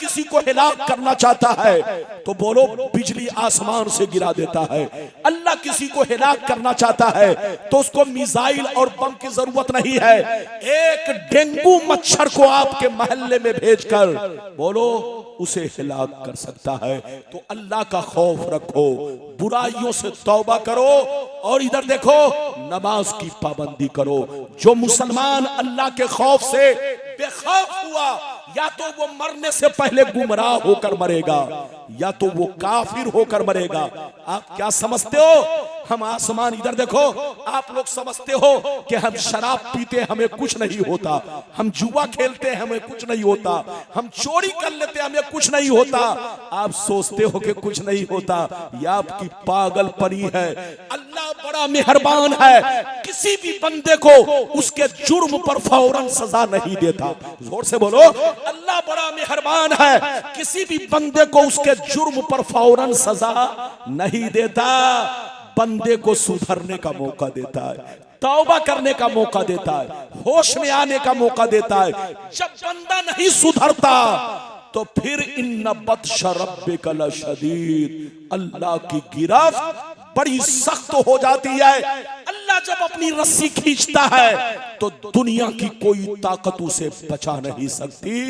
किसी को हिलाक करना चाहता है तो बोलो बिजली आसमान से गिरा देता है। अल्लाह किसी को हिलाक करना चाहता है तो उसको मिसाइल और बम की जरूरत नहीं है। एक डेंगू मच्छर को आपके मोहल्ले में भेजकर बोलो उसे हिलाक कर सकता है। तो अल्लाह का खौफ रखो, बुराइयों से तौबा करो और इधर देखो नमाज की पाबंदी करो। जो मुसलमान अल्लाह के खौफ से बेखौफ हुआ या तो वो मरने से पहले गुमराह होकर मरेगा या तो वो काफिर होकर मरेगा। आप क्या समझते हो? हम आसमान इधर देखो, आप लोग समझते हो कि हम शराब पीते हमें कुछ नहीं होता, हम जुआ खेलते हैं हमें कुछ नहीं होता, हम चोरी कर लेते हमें कुछ नहीं होता। आप सोचते हो कि कुछ नहीं होता, यह आपकी पागलपनी है। अल्लाह बड़ा मेहरबान है, किसी भी बंदे को उसके जुर्म पर फौरन सजा नहीं देता। जोर से बोलो, अल्लाह बड़ा मेहरबान है, किसी भी बंदे को उसके जुर्म पर फौरन सजा नहीं देता। बंदे को सुधरने का मौका देता है, तौबा करने का मौका देता है, होश में आने का मौका देता है। जब बंदा नहीं सुधरता तो फिर इन्ना बत्श रब्बिका लशदीद, अल्लाह की गिरफ्त बड़ी सख्त हो जाती है। अल्लाह जब अपनी रस्सी खींचता है तो दुनिया की कोई ताकत उसे बचा नहीं सकती।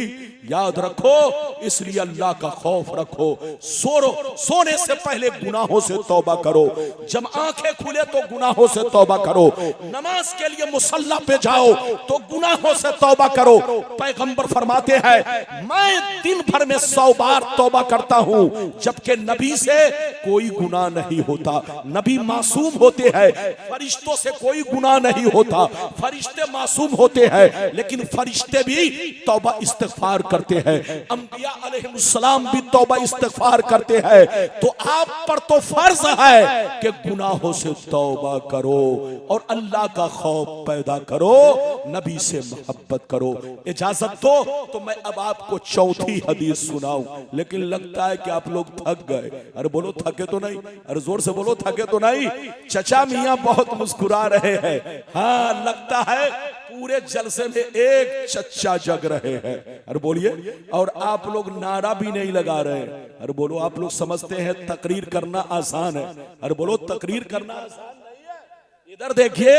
याद रखो, इसलिए अल्लाह का खौफ रखो। सोने से पहले गुनाहों से तौबा करो, जब आंखें खुले तो गुनाहों से तौबा करो, नमाज के लिए मुसल्ला पे जाओ तो गुनाहों से तौबा करो। पैगंबर फरमाते हैं मैं दिन भर में 100 बार तौबा करता हूं, जबकि नबी से कोई गुनाह नहीं होता। नबी मासूम होते हैं, फरिश्तों से कोई गुनाह नहीं होता। फरिश्ते मासूम होते हैं लेकिन फरिश्ते भी तौबा इस्तिगफार करते हैं, अंबिया अलैहिस्सलाम भी तौबा इस्तिगफार करते हैं। तो आप पर तो फर्ज है कि गुनाहों से तौबा करो और अल्लाह का खौफ पैदा करो, नबी से मोहब्बत करो। इजाजत दो तो मैं अब आपको चौथी हदीस सुनाऊं, लेकिन लगता है कि आप लोग थक गए। अरे बोलो थके तो नहीं? अरे जोर से बोलो थके तो नहीं? चचा मियां बहुत मुस्कुरा रहे हैं। हाँ, लगता है पूरे जलसे में एक चच्चा जग रहे हैं। अरे बोलिए, और आप लोग नारा भी नहीं लगा रहे। अरे बोलो, आप लोग समझते हैं तकरीर करना आसान है? अरे बोलो, तकरीर करना आसान नहीं है। इधर देखिए,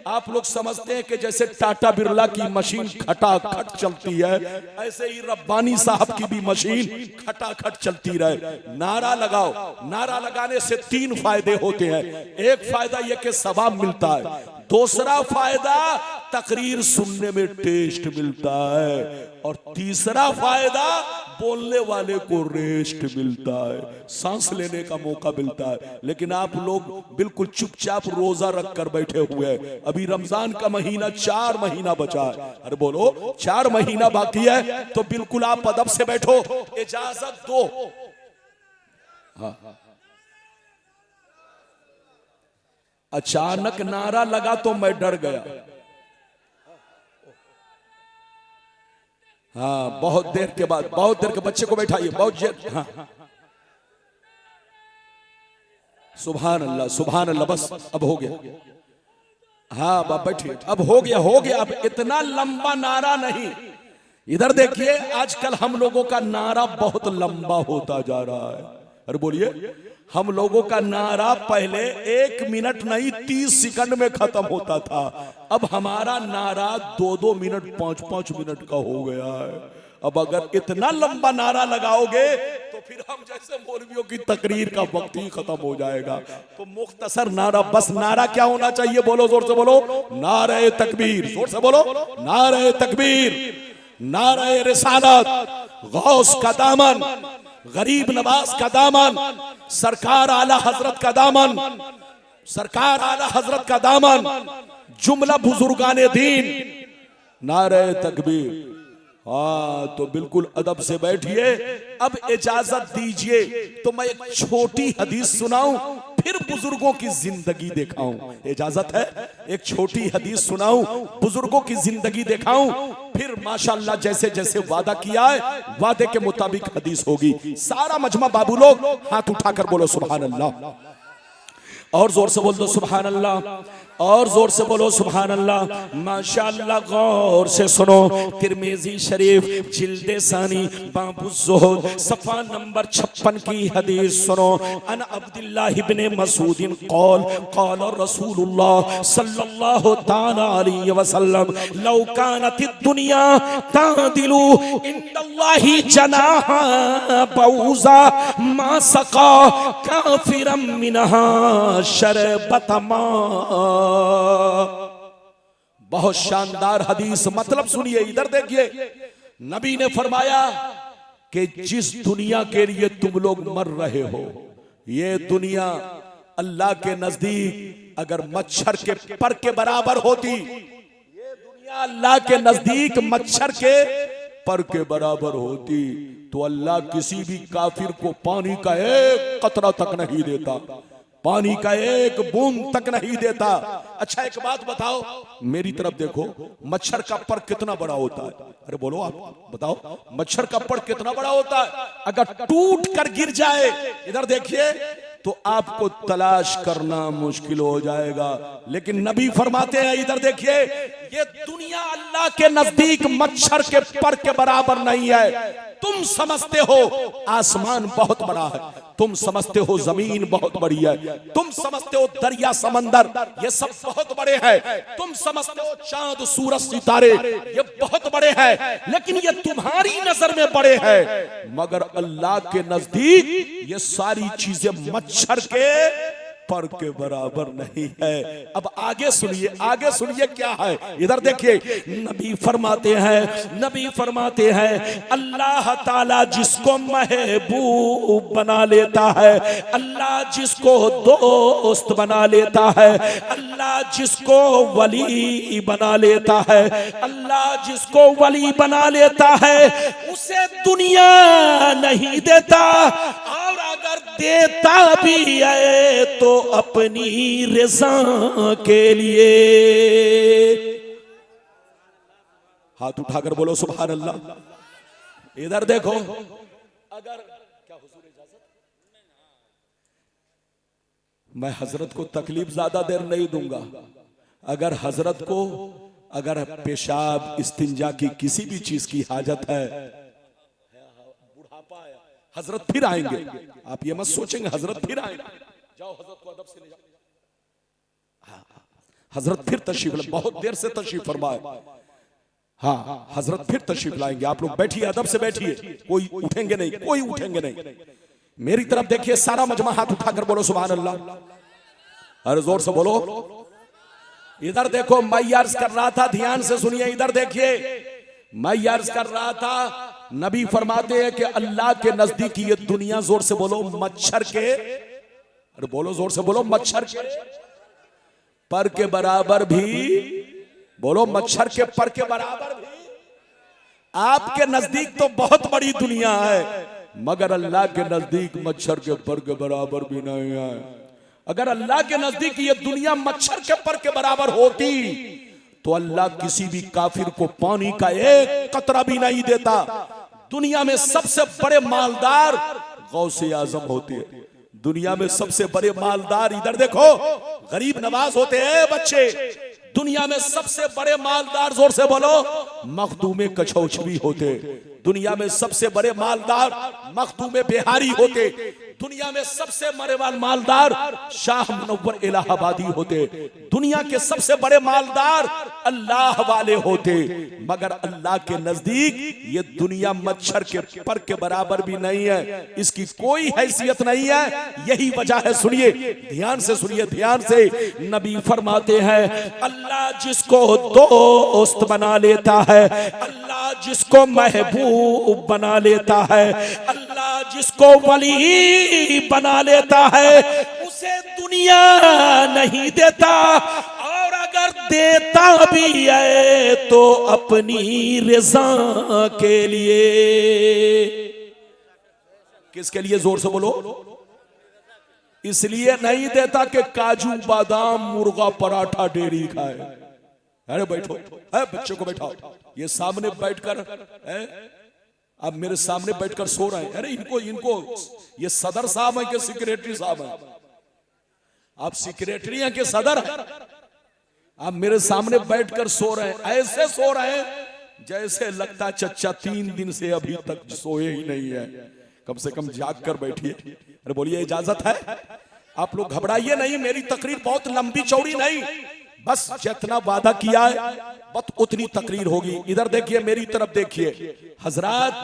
आप लोग समझते हैं कि जैसे टाटा बिरला की मशीन खटाखट चलती है, ऐसे ही रब्बानी साहब की भी मशीन खटाखट चलती रहे। नारा लगाओ, नारा लगाने से 3 फायदे होते हैं। एक फायदा यह कि सवाब मिलता है, दूसरा फायदा तकरीर सुनने में टेस्ट मिलता है, और तीसरा फायदा बोलने वाले को रेस्ट मिलता है, सांस लेने का मौका मिलता है। लेकिन आप लोग बिल्कुल चुपचाप रोजा रख कर बैठे हुए हैं। अभी रमजान का महीना 4 महीना बचा है। अरे बोलो, 4 महीना बाकी है तो बिल्कुल आप अदब से बैठो। इजाजत दो। हाँ, अचानक नारा लगा तो मैं डर गया। हाँ, बहुत देर के बाद, बहुत देर के बच्चे को बैठाइए, बहुत देर। हाँ, सुभान अल्लाह, सुभान अल्लाह। बस अब हो गया। हाँ बाप बैठिए, अब हो गया, हो गया। अब इतना लंबा नारा नहीं। इधर देखिए, आजकल हम लोगों का नारा बहुत लंबा होता जा रहा है। अरे बोलिए, हम लोगों का नारा पहले 1 मिनट नहीं 30 सेकंड में खत्म होता था। अब हमारा नारा 2-2 मिनट 5-5 मिनट का हो गया है। अब अगर इतना लंबा नारा लगाओगे तो फिर हम जैसे मौलवियों की तकरीर का वक्त ही खत्म हो जाएगा। तो मुख्तसर नारा, बस नारा क्या होना चाहिए? बोलो, जोर से बोलो, नारे तकबीर। जोर से बोलो, नारे तकबीर, नारे रिसालत, गौस का दामन, गरीब नवाज का दामन, सरकार आला हजरत का दामन, सरकार आला हजरत का दामन, जुमला बुजुर्गाने दीन, नारे तकबीर। हाँ, तो बिल्कुल अदब से बैठिए। अब इजाजत दीजिए तो मैं एक छोटी हदीस सुनाऊं, फिर बुजुर्गों की जिंदगी दिखाऊं। इजाजत है? एक छोटी हदीस सुनाऊं, बुजुर्गों की जिंदगी दिखाऊं, फिर माशाअल्लाह जैसे जैसे वादा किया है वादे के मुताबिक हदीस होगी। सारा मजमा बाबू लोग हाथ उठाकर बोलो सुभान अल्लाह। और जोर से बोल दो सुभान अल्लाह, और जोर से बोलो सुभान अल्लाह। माशाअल्लाह, गौर से सुनो, तिरमिजी शरीफ जिल्दे सानी बाबु ज़ुहद सफ़ा नंबर 56 की हदीस सुनो। अन अब्दुल्लाह इब्ने मसूदिन क़ाल क़ाल रसूलुल्लाह सल्लल्लाहु ताला अलैहि वसल्लम लौ कानतिद दुनिया तादिलु इंदल्लाहि जनाहा बऊज़ा मा सक़ा काफिरम मिनहा शरबत मा। बहुत शानदार हदीस, मतलब सुनिए, इधर देखिए। नबी ने फरमाया कि जिस दुनिया के लिए तुम लोग मर रहे हो, ये दुनिया अल्लाह के नजदीक अगर मच्छर के पर के बराबर होती, ये दुनिया अल्लाह के नजदीक मच्छर के पर के बराबर होती, तो अल्लाह किसी भी काफिर को पानी का एक कतरा तक नहीं देता, पानी का एक बूंद तक नहीं देता। अच्छा एक बात बताओ, मेरी तरफ देखो, मच्छर का पर कितना बड़ा होता है? अरे बोलो आप बताओ, मच्छर का पर कितना बड़ा होता है? अगर टूट कर गिर जाए, इधर देखिए, तो आपको तलाश करना मुश्किल हो जाएगा। लेकिन नबी फरमाते हैं, इधर देखिए, ये दुनिया अल्लाह के नजदीक मच्छर के पर के बराबर नहीं है। तुम समझते हो आसमान बहुत बड़ा है, तुम समझते हो जमीन बहुत बड़ी है, तुम समझते हो दरिया समंदर ये सब बहुत बड़े हैं, तुम समझते हो चांद सूरज सितारे ये बहुत बड़े हैं, लेकिन ये तुम्हारी नजर में बड़े हैं, मगर अल्लाह के नजदीक ये सारी चीजें मच्छर के पर के बराबर नहीं है। अब आगे सुनिए, आगे सुनिए क्या है, इधर देखिए। नबी फरमाते हैं अल्लाह ताला जिसको महबूब बना लेता है, अल्लाह जिसको दोस्त बना लेता है, अल्लाह जिसको वली बना लेता है, अल्लाह जिसको वली बना लेता है, उसे दुनिया नहीं देता, और अगर देता भी है तो अपनी रज़ा के लिए। हाथ उठाकर बोलो सुभान अल्लाह। इधर देखो, अगर क्या हुजूर इजाजत, मैं हजरत को तकलीफ ज्यादा देर नहीं दूंगा। अगर हजरत को अगर पेशाब इस्तिंजा की किसी भी चीज की हाजत है, बुढ़ापा आया, हजरत फिर आएंगे, आप ये मत सोचेंगे हजरत फिर आएंगे, जाओ हजरत को अदब से ले जाओ। हजरत फिर तशरीफ, बहुत देर से तशरीफ फरमाए, हाँ हजरत फिर तशरीफ लाएंगे। आप लोग बैठिए, अदब से बैठिए, कोई उठेंगे नहीं, कोई उठेंगे नहीं। मेरी तरफ देखिए, सारा मजमा हाथ उठाकर बोलो सुभान अल्लाह, अरे जोर से बोलो। इधर देखो, मैं अर्ज कर रहा था, ध्यान से सुनिए, इधर देखिए, मैं अर्ज कर रहा था, नबी फरमाते हैं कि अल्लाह के नजदीक ये दुनिया, जोर से बोलो, मच्छर के, अरे बोलो जोर से बोलो, मच्छर के पर के बराबर भी, बोलो मच्छर के पर के बराबर भी। आपके नजदीक तो बहुत बड़ी दुनिया है, मगर अल्लाह के नजदीक मच्छर के पर के बराबर भी नहीं है। अगर अल्लाह के नजदीक ये दुनिया मच्छर के पर के बराबर होती, तो अल्लाह किसी भी काफिर को पानी का एक कतरा भी नहीं देता। दुनिया में सबसे बड़े मालदार गौसे आजम होते हैं, दुनिया में सबसे बड़े मालदार, इधर देखो, गरीब नवाज होते हैं बच्चे। दुनिया में सबसे बड़े मालदार, जोर से बोलो, मखदूमे कछौछवी होते। दुनिया में सबसे बड़े मालदार मखदूमे बिहारी होते। दुनिया में सबसे बड़े मालदार शाह मुनव्वर इलाहाबादी होते। दुनिया के सबसे बड़े मालदार अल्लाह वाले होते, मगर अल्लाह के नजदीक ये दुनिया मच्छर के पर के बराबर भी नहीं है, इसकी कोई हैसियत नहीं है। यही वजह है, सुनिए, ध्यान से सुनिए, ध्यान से। नबी फरमाते हैं अल्लाह जिसको दोस्त बना लेता है, अल्लाह जिसको महबूब बना लेता है, अल्लाह जिसको वली बना लेता है, उसे दुनिया नहीं देता, और अगर देता भी है तो अपनी रज़ा के लिए। किसके लिए? जोर से बोलो। इसलिए नहीं देता कि काजू बादाम मुर्गा पराठा डेरी खाए। अरे बैठो, बच्चों को बैठाओ, ये सामने बैठकर अब मेरे सामने बैठकर सो रहे हैं। अरे इनको ये सदर साहब है कि सेक्रेटरी साहब है? आप सेक्रेटरी के सदर हैं, आप मेरे सामने बैठकर सो रहे हैं, ऐसे सो रहे हैं जैसे लगता चच्चा 3 दिन से अभी तक सोए ही नहीं है, कम से कम जाग कर बैठिए। अरे बोलिए इजाजत है? आप लोग घबराइए नहीं, मेरी तकरीर बहुत लंबी चौड़ी नहीं, बस जितना वादा किया है बस उतनी तकरीर होगी। इधर देखिए, मेरी तरफ देखिए। हजरात,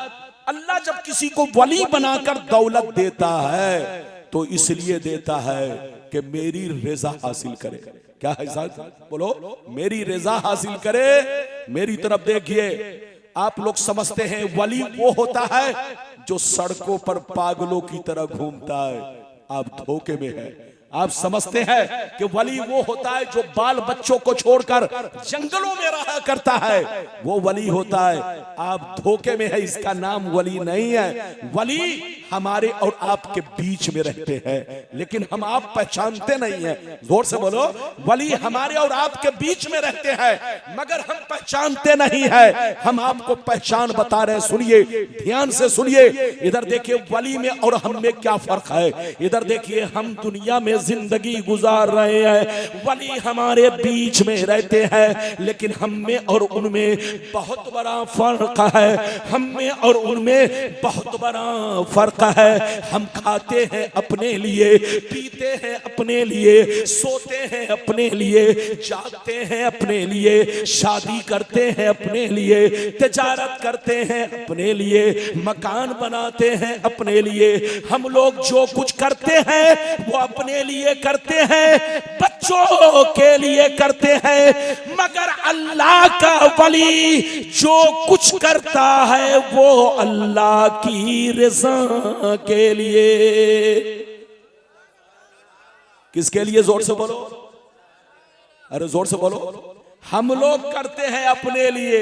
अल्लाह जब किसी को वली बनाकर दौलत देता है तो इसलिए देता है कि मेरी रजा हासिल करे। क्या है साहब? बोलो, मेरी रजा हासिल करे। मेरी तरफ देखिए, आप लोग समझते हैं वली वो होता है जो सड़कों पर पागलों की तरह घूमता है, आप धोखे में हैं। आप समझते हैं कि वली वो होता है जो बाल बच्चों को छोड़कर जंगलों में रहा करता है, वो वली होता है। आप धोखे में है, इसका नाम वली नहीं है। वली हमारे और आपके बीच में रहते हैं, लेकिन हम आप पहचानते नहीं हैं। जोर से बोलो, वली हमारे और आपके बीच में रहते हैं मगर हम पहचानते नहीं है। हम आपको पहचान बता रहे हैं, सुनिए, ध्यान से सुनिए। इधर देखिए, वली में और हम में क्या फर्क है। इधर देखिए, हम दुनिया में जिंदगी गुजार रहे हैं, वली हमारे बीच में रहते हैं, लेकिन हम में और उनमें बहुत बड़ा फर्क है। हम में और उनमें बहुत बड़ा फर्क है। हम खाते हैं अपने लिए, पीते हैं अपने लिए, सोते हैं अपने लिए, जागते हैं अपने लिए, शादी करते हैं अपने लिए, तिजारत करते हैं अपने लिए, मकान बनाते हैं अपने लिए। हम लोग जो कुछ करते हैं वो अपने लिए करते हैं, बच्चों के लिए करते हैं, मगर अल्लाह का वली जो कुछ करता है वो अल्लाह की रज़ा के लिए। किसके लिए? जोर से बोलो, अरे जोर से बोलो। हम लोग करते हैं अपने लिए,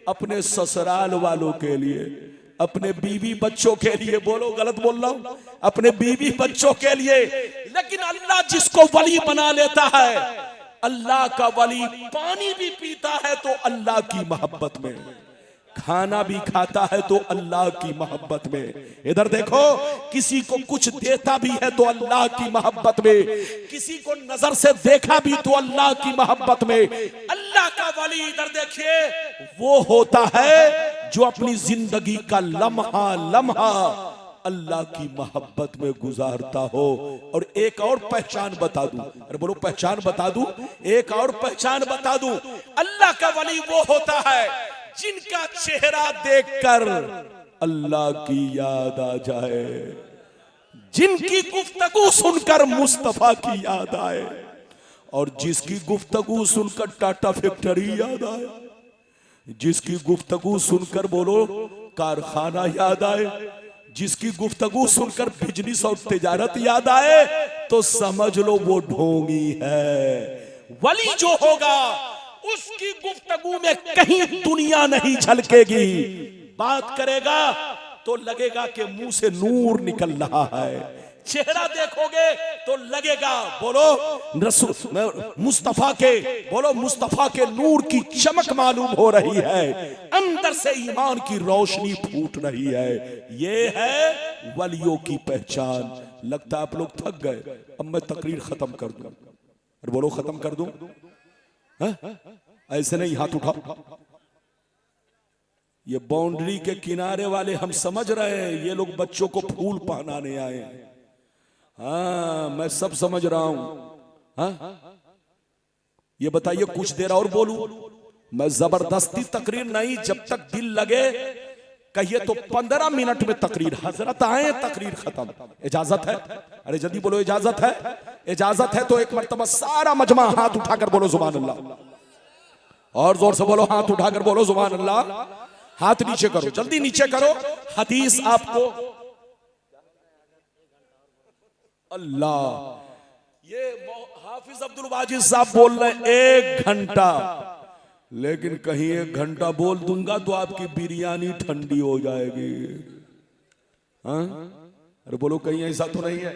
अपने ससुराल वालों के लिए, अपने बीवी बच्चों के लिए। बोलो, गलत बोल रहा हूं? अपने बीवी बच्चों के लिए। लेकिन अल्लाह जिसको वली बना लेता है, अल्लाह का वली पानी भी पीता है तो अल्लाह की मोहब्बत में, खाना भी खाता है तो अल्लाह की मोहब्बत में। इधर देखो, किसी को कुछ देता भी है तो अल्लाह की मोहब्बत में, किसी को नजर से देखा भी तो अल्लाह की मोहब्बत में। अल्लाह का वली, इधर देखिए, वो होता है जो अपनी जिंदगी का लम्हा लम्हा अल्लाह की मोहब्बत में गुजारता हो। और एक और पहचान बता दूं, अरे बोलो पहचान बता दूं, एक और पहचान बता दूं। अल्लाह का वली वो होता है जिनका चेहरा देखकर अल्लाह की याद आ जाए, जिनकी गुफ्तगू सुनकर मुस्तफा की याद आए, और जिसकी गुफ्तगू सुनकर टाटा फैक्ट्री याद आए, जिसकी गुफ्तगू सुनकर बोलो कारखाना याद आए, जिसकी गुफ्तगू सुनकर बिजनेस और तिजारत याद आए, तो समझ लो वो ढोंगी है। वली जो होगा उसकी गुफ्तगू में कहीं दुनिया नहीं झलकेगी। बात करेगा तो लगेगा कि मुंह से नूर निकल रहा है, चेहरा देखोगे तो लगेगा, बोलो मुस्तफा के, बोलो मुस्तफा के नूर की चमक मालूम हो रही है, अंदर से ईमान की रोशनी फूट रही है। ये है वलियों की पहचान। लगता है आप लोग थक गए, अब मैं तकरीर खत्म कर दूं। अरे बोलो खत्म कर दूं? ऐसे नहीं, हाथ उठाओ। ये बाउंड्री के किनारे वाले हम समझ रहे हैं, ये लोग बच्चों को फूल पहनाने आए हैं। हाँ, मैं सब समझ रहा हूं। हाँ, ये बताइए कुछ देर और बोलूं? मैं जबरदस्ती तकरीर नहीं, जब तक दिल लगे कहिए तो 15 मिनट में तकरीर। हजरत आए, तकरीर खत्म। इजाजत है? अरे जल्दी बोलो, इजाजत है? इजाजत है तो एक मर्तबा सारा मजमा हाथ उठाकर बोलो सुभान अल्लाह, और जोर से बोलो, हाथ उठाकर बोलो सुभान अल्लाह। हाथ नीचे करो, जल्दी नीचे करो। हदीस आपको, अल्लाह, ये हाफिज अब्दुल वाजिद साहब बोल रहे हैं 1 घंटा, लेकिन कहीं 1 घंटा बोल दूंगा तो आपकी बिरयानी ठंडी हो जाएगी। हाँ? अरे बोलो, कहीं ऐसा तो नहीं है?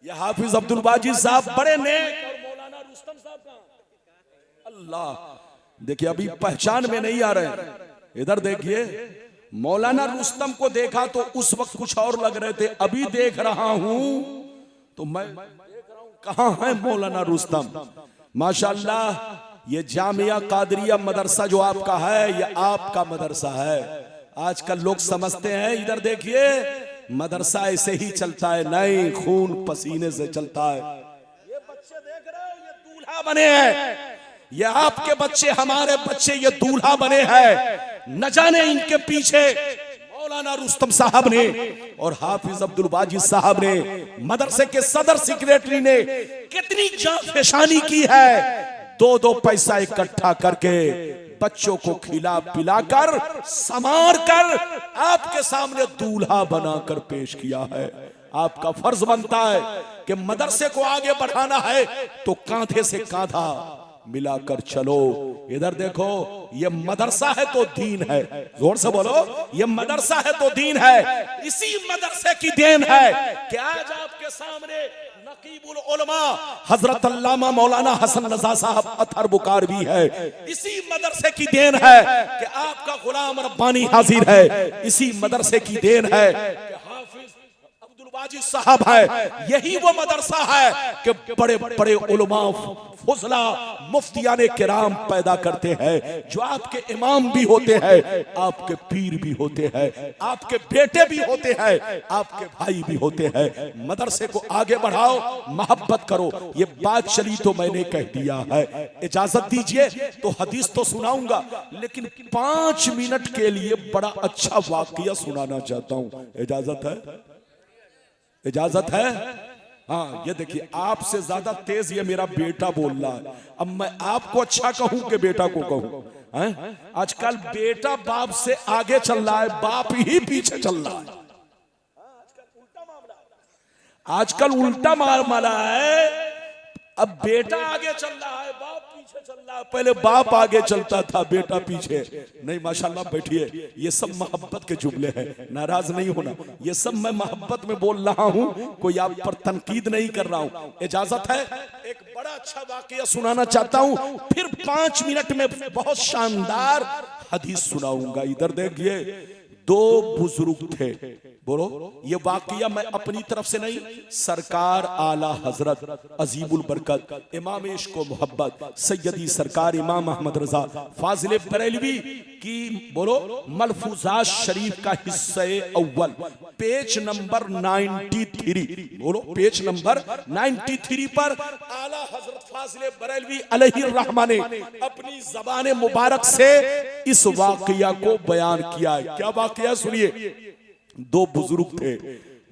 ये हाफिज अब्दुल वाजिद साहब बड़े नेक, और मौलाना रुस्तम साहब का, अल्लाह। देखिए, अभी पहचान में नहीं आ रहे। इधर देखिए, मौलाना रुस्तम को देखा तो उस वक्त कुछ और लग रहे थे, अभी देख रहा हूं तो मैं देख रहा हूं कहाँ है मौलाना रुस्तम? माशाअल्लाह ये जामिया कादरिया मदरसा जो आपका है ये आपका मदरसा है। आजकल लोग समझते हैं, इधर देखिए मदरसा ऐसे ही चलता है, नहीं, खून पसीने से चलता है। ये बच्चे देख रहे हो, ये दूल्हा बने हैं, ये आपके बच्चे, हमारे बच्चे, ये दूल्हा बने हैं। न जाने इनके पीछे मौलाना रुस्तम साहब ने और हाफिज अब्दुल बाजिद साहब ने, मदरसे के सदर सेक्रेटरी ने कितनी जांफेशानी की है। 2-2 पैसा इकट्ठा करके बच्चों को खिला पिलाकर संवार कर आपके सामने दूल्हा बनाकर पेश किया है। आपका फर्ज बनता है कि मदरसे को आगे बढ़ाना है तो कांधे से कांधा मिलाकर चलो। इधर देखो, ये मदरसा है तो दीन है, जोर से बोलो, ये मदरसा है तो दीन है। इसी मदरसे की देन है कि आज आपके सामने नकीबुल उलमा हजरत अल्लामा मौलाना हसन रजा साहब अथर बुकार भी है। इसी मदरसे की देन है कि आपका गुलाम रब्बानी हाजिर है। इसी मदरसे की देन है कि हाफिज अब्दुल बाजिद साहब है। यही वो मदरसा है कि बड़े बड़े उलमा फुजला मुफ्तियाने किराम पैदा करते हैं, जो आपके इमाम भी होते हैं, आपके पीर भी होते हैं, आपके बेटे भी होते हैं, आपके भाई भी होते हैं। मदरसे को आगे बढ़ाओ, मोहब्बत करो। ये बात चली तो मैंने कह दिया है। इजाजत दीजिए तो हदीस तो सुनाऊंगा, लेकिन 5 मिनट के लिए बड़ा अच्छा वाकया सुनाना चाहता हूं। इजाजत है? इजाजत है? हाँ, ये देखिए, आपसे ज्यादा तेज ये मेरा बेटा बोल रहा है। अब मैं आपको अच्छा कहूं कि बेटा को कहूं? आजकल बेटा बाप से आगे चल रहा है, बाप ही पीछे चल रहा है। आजकल उल्टा मामला है। अब बेटा आगे चल रहा है, बाप पीछे चल रहा है। पहले बाप आगे चलता था, बेटा पीछे। नहीं, माशाल्लाह, बैठिए। ये सब मोहब्बत के जुमले हैं, नाराज नहीं होना। ये सब मैं मोहब्बत में बोल रहा हूं, कोई आप पर तनकीद नहीं कर रहा हूं। इजाजत है? एक बड़ा अच्छा वाकया सुनाना चाहता हूं, फिर 5 मिनट में बहुत शानदार हदीस सुनाऊंगा। इधर देखिए, 2 बुजुर्ग थे। बोलो, ये वाकया मैं अपनी तरफ से नहीं, सरकार आला हजरत अजीमुल बरकत इमाम इश्क व मोहब्बत सैयदी सरकार इमाम अहमद रजा फाजिल बरेलवी की, बोलो, मलफूजात शरीफ का हिस्सा अव्वल, पेज नंबर 93। बोलो, पेज नंबर 93 पर आला हजरत फाजिल बरेलवी अलैहि रहमा ने अपनी जबान मुबारक से इस वाकया को बयान किया है। क्या वाकया? सुनिए। 2 बुजुर्ग थे,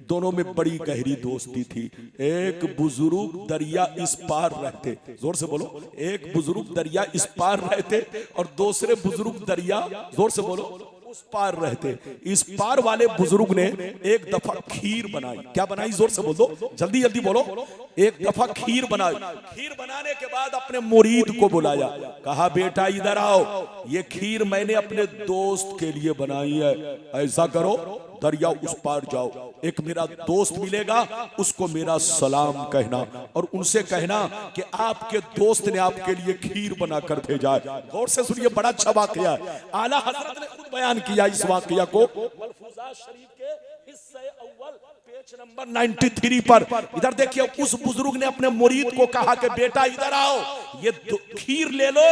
दोनों में बड़ी गहरी दोस्ती थी। एक बुजुर्ग दरिया इस पार रहते, जोर से बोलो, एक बुजुर्ग दरिया इस पार रहते और दूसरे बुजुर्ग दरिया, जोर से बोलो, उस पार रहते। इस पार वाले बुजुर्ग ने एक दफा खीर बनाई। क्या बनाई? जोर से बोलो, जल्दी जल्दी बोलो। एक दफा खीर बनाई। खीर बनाने के बाद अपने मुरीद को बुलाया, कहा, बेटा इधर आओ, ये खीर मैंने अपने दोस्त के लिए बनाई है। ऐसा करो, दरिया उस पार जाओ, एक मेरा दोस्त मिलेगा, उसको मेरा सलाम कहना और उनसे कहना कि आपके दोस्त ने आपके लिए खीर बनाकर भेजा है। गौर से सुनिए, बड़ा अच्छा वाकया है। आला हजरत ने खुद बयान किया इस वाकया को मलफूजात शरीफ के हिस्से अव्वल, पेज नंबर 93 पर। इधर देखिए, उस बुजुर्ग ने अपने मुरीद को कहा कि बेटा इधर आओ, ये खीर ले लो,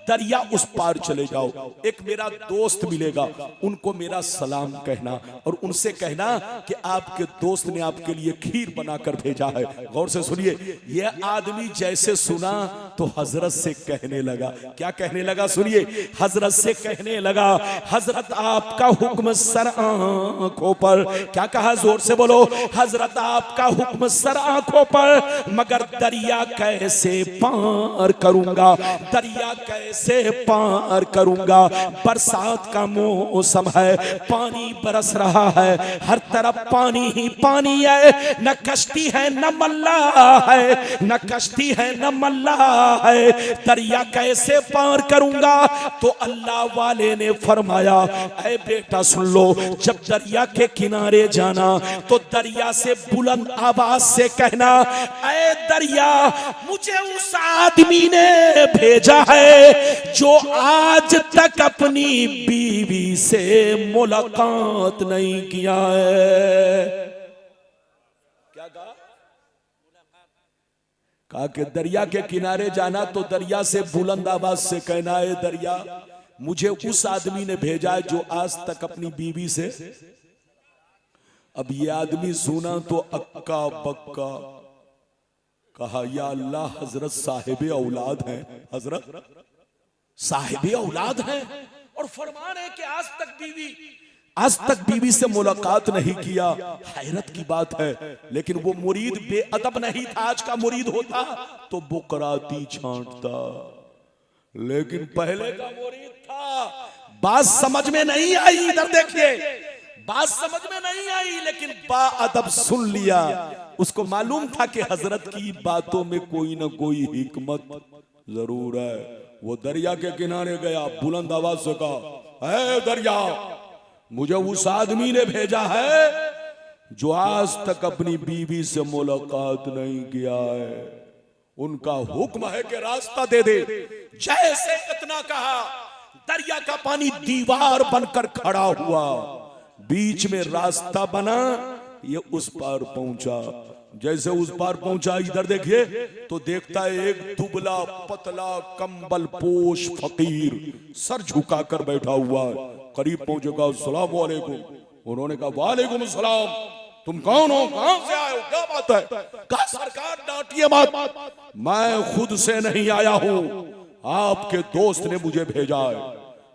दरिया उस पार चले जाओ, एक मेरा दोस्त मिलेगा, उनको मेरा सलाम कहना और उनसे कहना कि आपके दोस्त ने आपके लिए खीर बनाकर भेजा है। गौर से सुनिए, यह आदमी जैसे सुना तो हजरत से कहने लगा। क्या कहने लगा? सुनिए, हजरत से कहने लगा, हजरत आपका हुक्म सर आंखों पर। क्या कहा? जोर से बोलो, हजरत आपका हुक्म सर आंखों पर, मगर दरिया कैसे पार करूंगा, दरिया कैसे पार करूंगा। बरसात का मौसम है, पानी बरस रहा है, हर तरफ पानी ही पानी है, न कश्ती है न मल्ला है, न कश्ती है न मल्ला है, दरिया कैसे पार करूंगा। तो अल्लाह वाले ने फरमाया, ऐ बेटा सुन लो, जब दरिया के किनारे जाना तो दरिया से बुलंद आवाज से कहना, ऐ दरिया, मुझे उस आदमी ने भेजा है जो आज तक अपनी बीवी से मुलाकात नहीं किया है। क्या कहा? कहा कि दरिया के किनारे जाना तो दरिया से बुलंद आवाज से कहना है, दरिया मुझे उस आदमी ने भेजा है जो आज तक अपनी बीवी से। अब ये आदमी सुना तो अक्का बक्का, कहा या अल्लाह, हजरत साहिब औलाद हैं, हजरत साहिब औलाद हैं और फरमान है कि आज तक बीवी से मुलाकात नहीं किया। हैरत की बात है, लेकिन वो मुरीद बेअदब नहीं था। आज का मुरीद होता तो बुकराती छांटता, लेकिन पहले का मुरीद था। बात समझ में नहीं आई, इधर देखिए, बात समझ में नहीं आई, लेकिन बाअदब सुन लिया। उसको मालूम था कि हजरत की बातों में कोई ना कोई हिकमत जरूर है। वो दरिया के किनारे गया, बुलंद आवाज से कहा, है दरिया, मुझे उस आदमी ने भेजा है जो आज तक अपनी बीवी से मुलाकात नहीं किया है। उनका हुक्म है कि रास्ता दे दे। जैसे इतना कहा, दरिया का पानी दीवार बनकर खड़ा हुआ, बीच में रास्ता बना, ये उस पार पहुंचा। जैसे उस पार पहुंचा, इधर देखिए तो देखता है एक दुबला पतला कंबल पोश फकीर सर झुकाकर बैठा हुआ है। करीब पहुंचेगा, अस्सलाम वालेकुम। उन्होंने कहा वालेकुम सलाम, तुम कौन हो, कहां से आए हो, क्या बात है? कहा सरकार डांटिए मत, मैं खुद से नहीं आया हूं, आपके दोस्त ने मुझे भेजा है,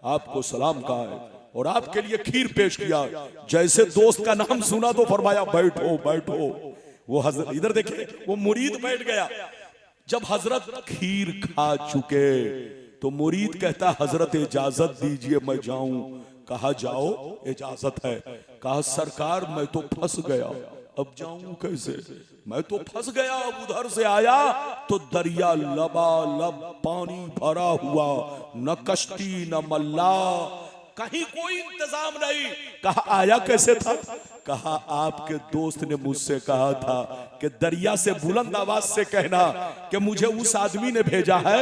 आपको सलाम कहा है और आपके लिए खीर पेश किया। जैसे दोस्त का नाम सुना तो फरमाया बैठो बैठो। वो हजरत, इधर देखिए, वो मुरीद बैठ गया। जब हजरत खीर खा चुके तो मुरीद कहता, हजरत इजाजत दीजिए मैं जाऊं। कहा जाओ, इजाजत है। कहा सरकार मैं तो फंस गया, अब जाऊं कैसे, मैं तो फंस गया। अब उधर से आया तो दरिया लबालब पानी भरा हुआ, न कश्ती न मल्ला, कहीं कोई इंतजाम नहीं। कहा आया कैसे था? कहा आपके दोस्त ने मुझसे कहा था कि दरिया से बुलंद आवाज से कहना कि मुझे उस आदमी ने भेजा है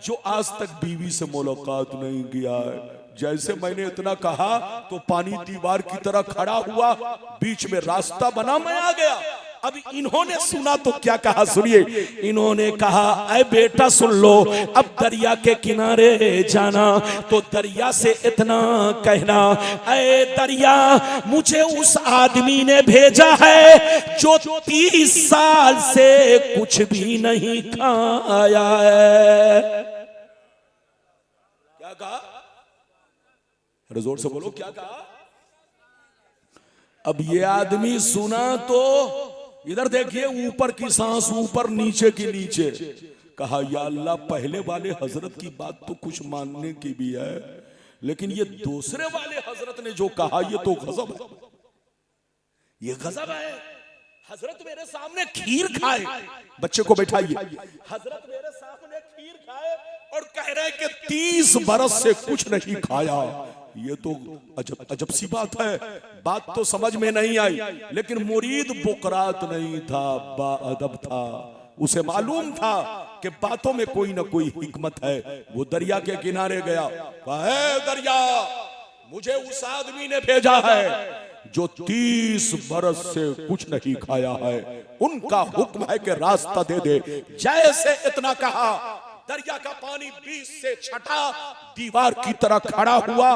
जो आज तक बीवी से मुलाकात नहीं किया है। जैसे मैंने इतना कहा तो पानी दीवार की तरह खड़ा हुआ, बीच में रास्ता बना, मैं आ गया। अब इन्होंने सुना तो क्या कहा, सुनिए। इन्होंने कहा, ऐ बेटा सुन लो, अब दरिया के किनारे जाना तो दरिया से इतना कहना, ऐ दरिया मुझे उस आदमी ने भेजा है जो 30 साल से कुछ भी नहीं खाया है। क्या कहा? जोर से बोलो, क्या कहा? अब ये आदमी सुना तो इधर देखिए, ऊपर की सांस ऊपर, नीचे की नीचे। कहा या अल्लाह, पहले वाले हजरत की बात तो कुछ मानने की भी है, लेकिन ये दूसरे वाले हजरत ने जो कहा ये तो गजब है, ये गजब है। हजरत मेरे सामने खीर खाए, बच्चे को बैठाइए, हजरत मेरे सामने खीर खाए और कह रहे कि 30 बरस से कुछ नहीं खाया। ये तो अजब अजब सी बात है। बात तो समझ में नहीं आई, लेकिन मुरीद बुकरात नहीं था, बाअदब था। उसे मालूम था कि बातों में कोई ना कोई हिकमत है। वो दरिया के किनारे गया, कहा दरिया मुझे उस आदमी ने भेजा है जो 30 बरस से कुछ नहीं खाया है, उनका हुक्म है कि रास्ता दे दे। जैसे इतना कहा, दरिया का पानी बीच से छटा, दीवार की तरह खड़ा हुआ,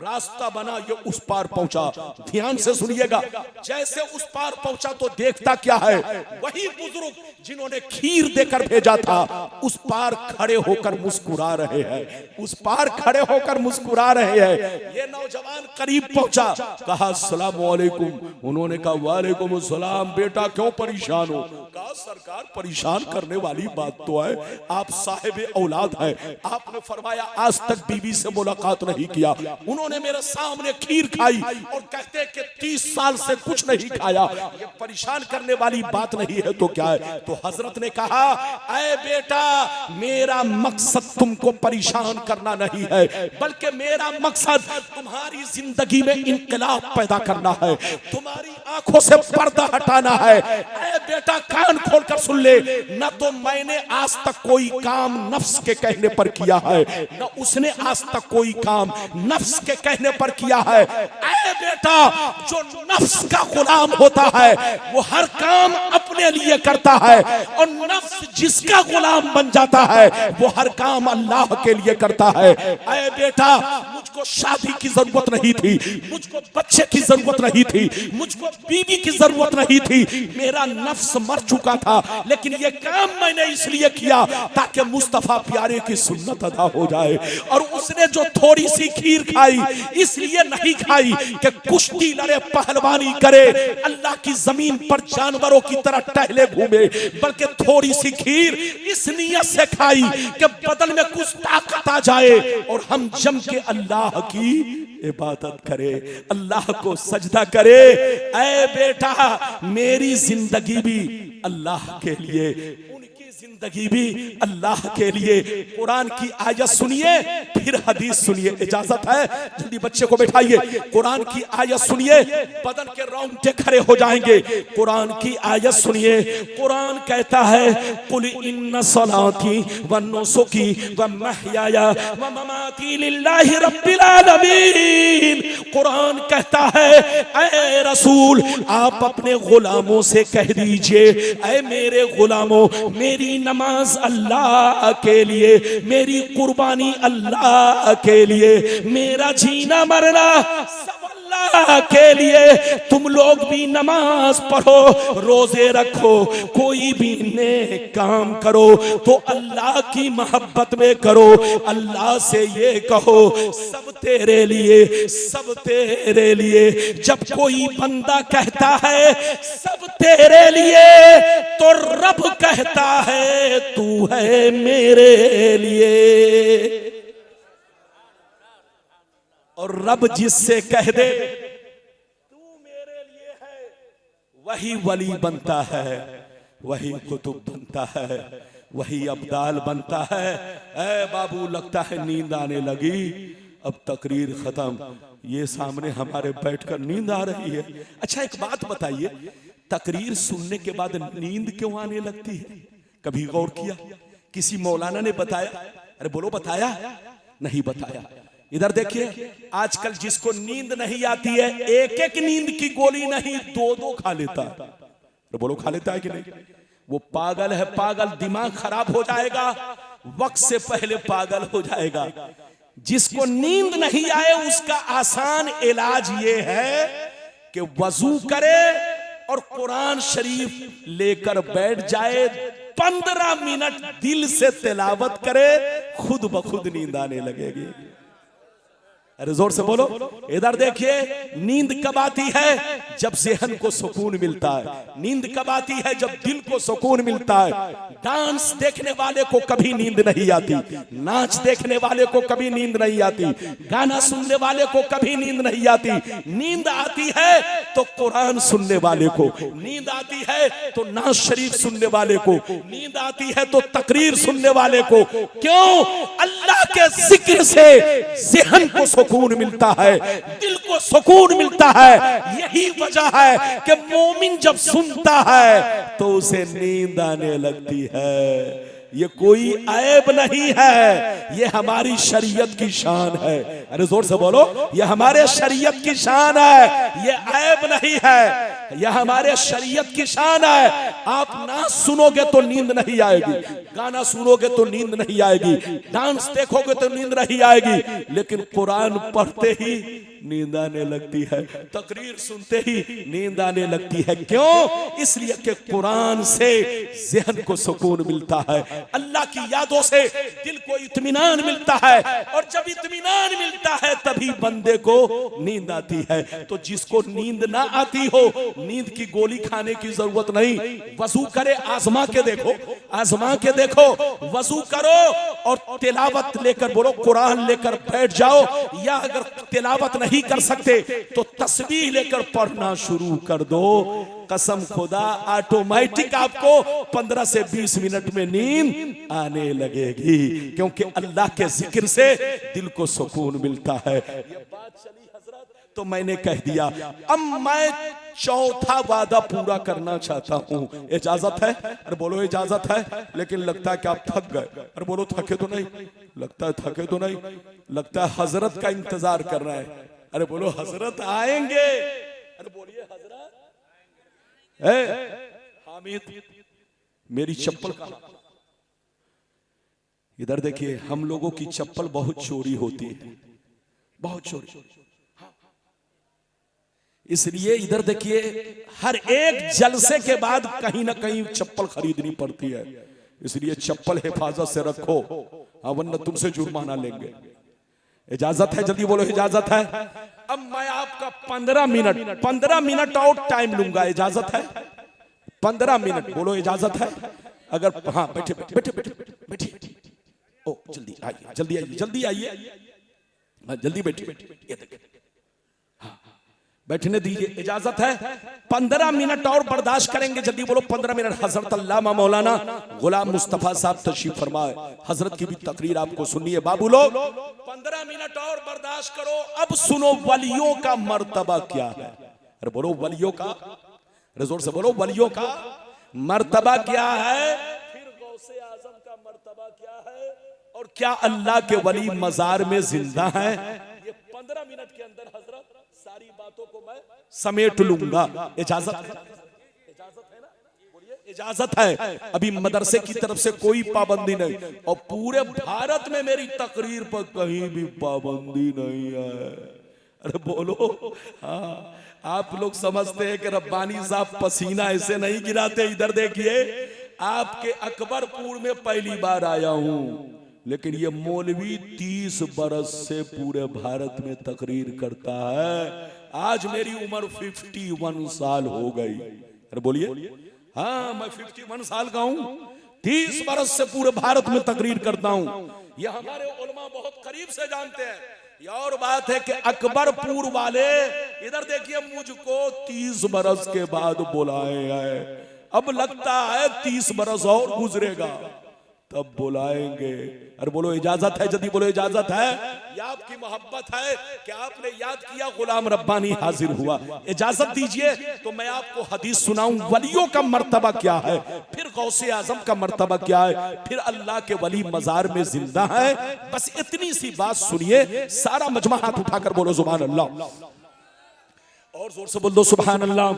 रास्ता बना, ये उस पार पहुंचा। ध्यान से सुनिएगा, जैसे उस पार पहुंचा तो देखता क्या है, वही बुजुर्ग जिन्होंने खीर देकर भेजा था उस पार खड़े होकर मुस्कुरा रहे हैं, उस पार खड़े होकर मुस्कुरा रहे हैं। ये नौजवान करीब पहुंचा, कहा अस्सलाम वालेकुम। उन्होंने कहा वालेकुम अस्सलाम। बेटा क्यों परेशान हो? कहा सरकार परेशान करने वाली बात तो है, आप साहिब औलाद है, आपने फरमाया आज तक बीवी से मुलाकात नहीं किया। उन्होंने मेरे सामने खीर खाई और कहते कि 30 साल से कुछ नहीं खाया, ये परेशान करने वाली बात नहीं है तो क्या है? तो हजरत ने कहा, ऐ बेटा मेरा मकसद तुमको परेशान करना नहीं है, बल्कि मेरा मकसद तुम्हारी जिंदगी में इंकलाब पैदा करना है, तुम्हारी आंखों से पर्दा हटाना है। ऐ बेटा कान खोलकर सुन ले, न तो मैंने आज तक कोई काम नफ्स के कहने पर किया है, न उसने आज तक कोई काम नफ्स के कहने पर किया है। ऐ बेटा, जो नफ्स का गुलाम होता है वो हर काम अपने लिए करता है, और नफ्स जिसका गुलाम बन जाता है वो हर काम अल्लाह के लिए करता है। ऐ बेटा, मुझको शादी की जरूरत नहीं थी, मुझको बच्चे की जरूरत नहीं थी, मुझको बीवी की जरूरत नहीं थी, मेरा नफ्स मर चुका था, लेकिन ये काम मैंने इसलिए किया ताकि मुस्तफा प्यारे की सुन्नत अदा हो जाए। और उसने जो थोड़ी सी खीर खाई इसलिए नहीं खाई कि कुश्ती लड़े, पहलवानी करे, अल्लाह की जमीन पर जानवरों की तरह टहले घूमे, बल्कि थोड़ी सी खीर इस नियत से खाई कि बदन में कुछ ताकत आ जाए और हम जम के अल्लाह की इबादत करे, अल्लाह को सजदा करे। ऐ बेटा, मेरी जिंदगी भी अल्लाह के लिए, उनकी जिंदगी भी अल्लाह के लिए। कुरान की आयत सुनिए फिर हदीस सुनिए, इजाजत है? जल्दी बच्चे को बैठाइए, कुरान की आयत सुनिए, बदन के रोंगटे खड़े हो जाएंगे। कुरान की आयत सुनिए, कुरान कहता है कुल इन्ना सलाती व नुसुकी व महयाया व ममाती लिल्लाहि रब्बिल आलमीन। कुरान कहता है ऐ रसूल, आप अपने गुलामों से कह दीजिए, ऐ मेरे गुलामों, मेरी नमाज अल्लाह के लिए, मेरी कुर्बानी अल्लाह के लिए, मेरा जीना मरना सब अल्लाह के लिए। तुम लोग भी नमाज पढ़ो, रोजे रखो, कोई भी नेक काम करो तो अल्लाह की मोहब्बत में करो। अल्लाह से ये कहो सब तेरे लिए, सब तेरे लिए। जब कोई बंदा कहता है सब तेरे लिए, तो रब कहता है तू है मेरे लिए। और रब जिससे कह दे तू मेरे लिए है, वही वली बनता है, वही कुतुब बनता है, वही अब्दाल बनता है। ऐ बाबू, लगता है नींद आने लगी, अब तकरीर खत्म, ये सामने हमारे बैठकर नींद आ रही है। अच्छा एक बात बताइए, तकरीर सुनने के बाद नींद क्यों आने लगती है? कभी गौर किया? किसी मौलाना ने बताया? अरे बोलो, बताया? नहीं बताया। इधर देखिए, आजकल जिसको नींद नहीं आती है, एक एक नींद की गोली नहीं, दो दो खा लेता है। तो बोलो, खा लेता है कि नहीं? वो पागल है, पागल, दिमाग खराब हो जाएगा, वक्त से पहले पागल हो जाएगा। जिसको नींद नहीं आए उसका आसान इलाज ये है कि वजू करे और कुरान शरीफ लेकर बैठ जाए, 15 मिनट दिल से तिलावत करे, खुद ब खुद नींद आने लगेगी। अरे जोर से बोलो। इधर देखिए, नींद कब आती है? जब ज़हन को सुकून मिलता है। नींद कब आती है? जब दिल को सुकून मिलता है। डांस देखने वाले को कभी नींद नहीं आती, नाच देखने वाले को कभी नींद नहीं आती, गाना सुनने वाले को कभी नींद नहीं आती। नींद आती है तो कुरान सुनने वाले को, नींद आती है तो नाच शरीफ सुनने वाले को, नींद आती है तो तकरीर सुनने वाले को। क्यों? अल्लाह के जिक्र से ज़हन को सुकून मिलता है, दिल को सुकून मिलता है। यही वजह है कि मोमिन जब सुनता है तो उसे नींद आने लगती है। ये कोई ऐब नहीं है, ये हमारी शरीयत की शान है। अरे जोर से बोलो, ये हमारे शरीयत की शान है, ये ऐब नहीं है, ये हमारे शरीयत की शान है। आप नाच सुनोगे तो नींद नहीं आएगी, गाना सुनोगे तो नींद नहीं आएगी, डांस देखोगे तो नींद नहीं आएगी, लेकिन कुरान पढ़ते ही नींद आने लगती है, तकरीर सुनते ही नींद आने लगती है। क्यों? इसलिए कि कुरान से ज़हन को सुकून मिलता है, अल्लाह की यादों से दिल को इत्मीनान मिलता है, और जब इत्मीनान मिलता है तभी बंदे को नींद आती है। तो जिसको नींद ना आती हो, नींद की गोली खाने की जरूरत नहीं, वजू करे, आजमा के देखो, आजमा के देखो, वजू करो और तिलावत लेकर बोलो, कुरान लेकर बैठ जाओ, या अगर तिलावत नहीं कर सकते तो तस्बीह लेकर पढ़ना शुरू कर दो। कसम खुदा, ऑटोमेटिक आपको 15 से 20 मिनट में नींद आने लगेगी, क्योंकि अल्लाह के जिक्र से दिल को सुकून मिलता है। ये बात चली हजरत, तो मैंने कह दिया अब मैं चौथा वादा पूरा करना चाहता हूं, इजाजत है? अरे बोलो इजाजत है, लेकिन लगता है कि आप थक गए। अरे बोलो थके तो नहीं? लगता है थके तो नहीं, लगता है हजरत का इंतजार कर रहे हैं। अरे बोलो हजरत आएंगे। अरे बोलिए हजरत। हामिद मेरी चप्पल कहां? इधर देखिए, हम लोगों की चप्पल बहुत चोरी होती है, बहुत चोरी। इसलिए इधर देखिए, हर एक जलसे के बाद कहीं ना कहीं चप्पल खरीदनी पड़ती है। इसलिए चप्पल हिफाजत से रखो, वरना तुमसे जुर्माना लेंगे। इजाजत है? जल्दी बोलो इजाजत है? अब मैं आपका 15 मिनट और टाइम लूंगा। इजाजत है? 15 मिनट बोलो इजाजत है? अगर हाँ बैठे बैठे बैठे बैठिए। ओ जल्दी आइए, जल्दी आइए, जल्दी आइए, जल्दी बैठिए। ये देखिए, हाँ बैठने दीजिए। इजाजत है? 15 मिनट और बर्दाश्त करेंगे। जल्दी बोलो 15 मिनट। हजरत अल्लामा मौलाना गुलाम मुस्तफा साहब तशरीफ फरमाए। हजरत की भी तकरीर आपको सुननी है। बाबू लोग 15 मिनट और बर्दाश्त करो। अब सुनो वलियों का मर्तबा क्या है। अरे बोलो वलियों का, जोर से बोलो वलियों का मर्तबा क्या है, फिर गौसे आजम का मर्तबा क्या है, और क्या अल्लाह के वली मजार में जिंदा है। ये 15 मिनट के अंदर हजरत सारी बातों को मैं समेट लूंगा। इजाजत है? इजाजत है ना? बोलिए इजाजत है। अभी मदरसे की तरफ से कोई पाबंदी नहीं, और पूरे भारत में मेरी तकरीर पर कहीं भी पाबंदी नहीं है। अरे बोलो हाँ। आप लोग समझते हैं कि रब्बानी साहब पसीना ऐसे नहीं गिराते। इधर देखिए, आपके अकबरपुर में पहली बार आया हूं, लेकिन ये मौलवी 30 बरस से पूरे भारत में तकरीर करता है। आज मेरी उम्र 51 साल हो गई। अरे बोलिए हाँ, मैं 51 साल का हूं, 30 बरस से पूरे भारत में तकरीर करता हूं। ये हमारे उलमा बहुत करीब से जानते हैं। ये और बात है कि अकबरपुर वाले इधर देखिए, मुझको 30 बरस के बाद बुलाए हैं। अब लगता है 30 बरस और गुजरेगा तब बुलाएंगे। अरे बोलो इजाजत है? जल्दी बोलो इजाजत है? या आपकी मोहब्बत है कि आपने याद किया गुलाम रब्बानी हाजिर हुआ। इजाजत दीजिए तो मैं आपको हदीस सुनाऊं, वलियों का मर्तबा क्या है, फिर गौसे आजम का मर्तबा क्या है, फिर अल्लाह के वली मजार में जिंदा है। बस इतनी सी बात सुनिए। सारा मजमा हाथ उठाकर बोलो सुभान अल्लाह, और जोर से बोल दो सुभान अल्लाह,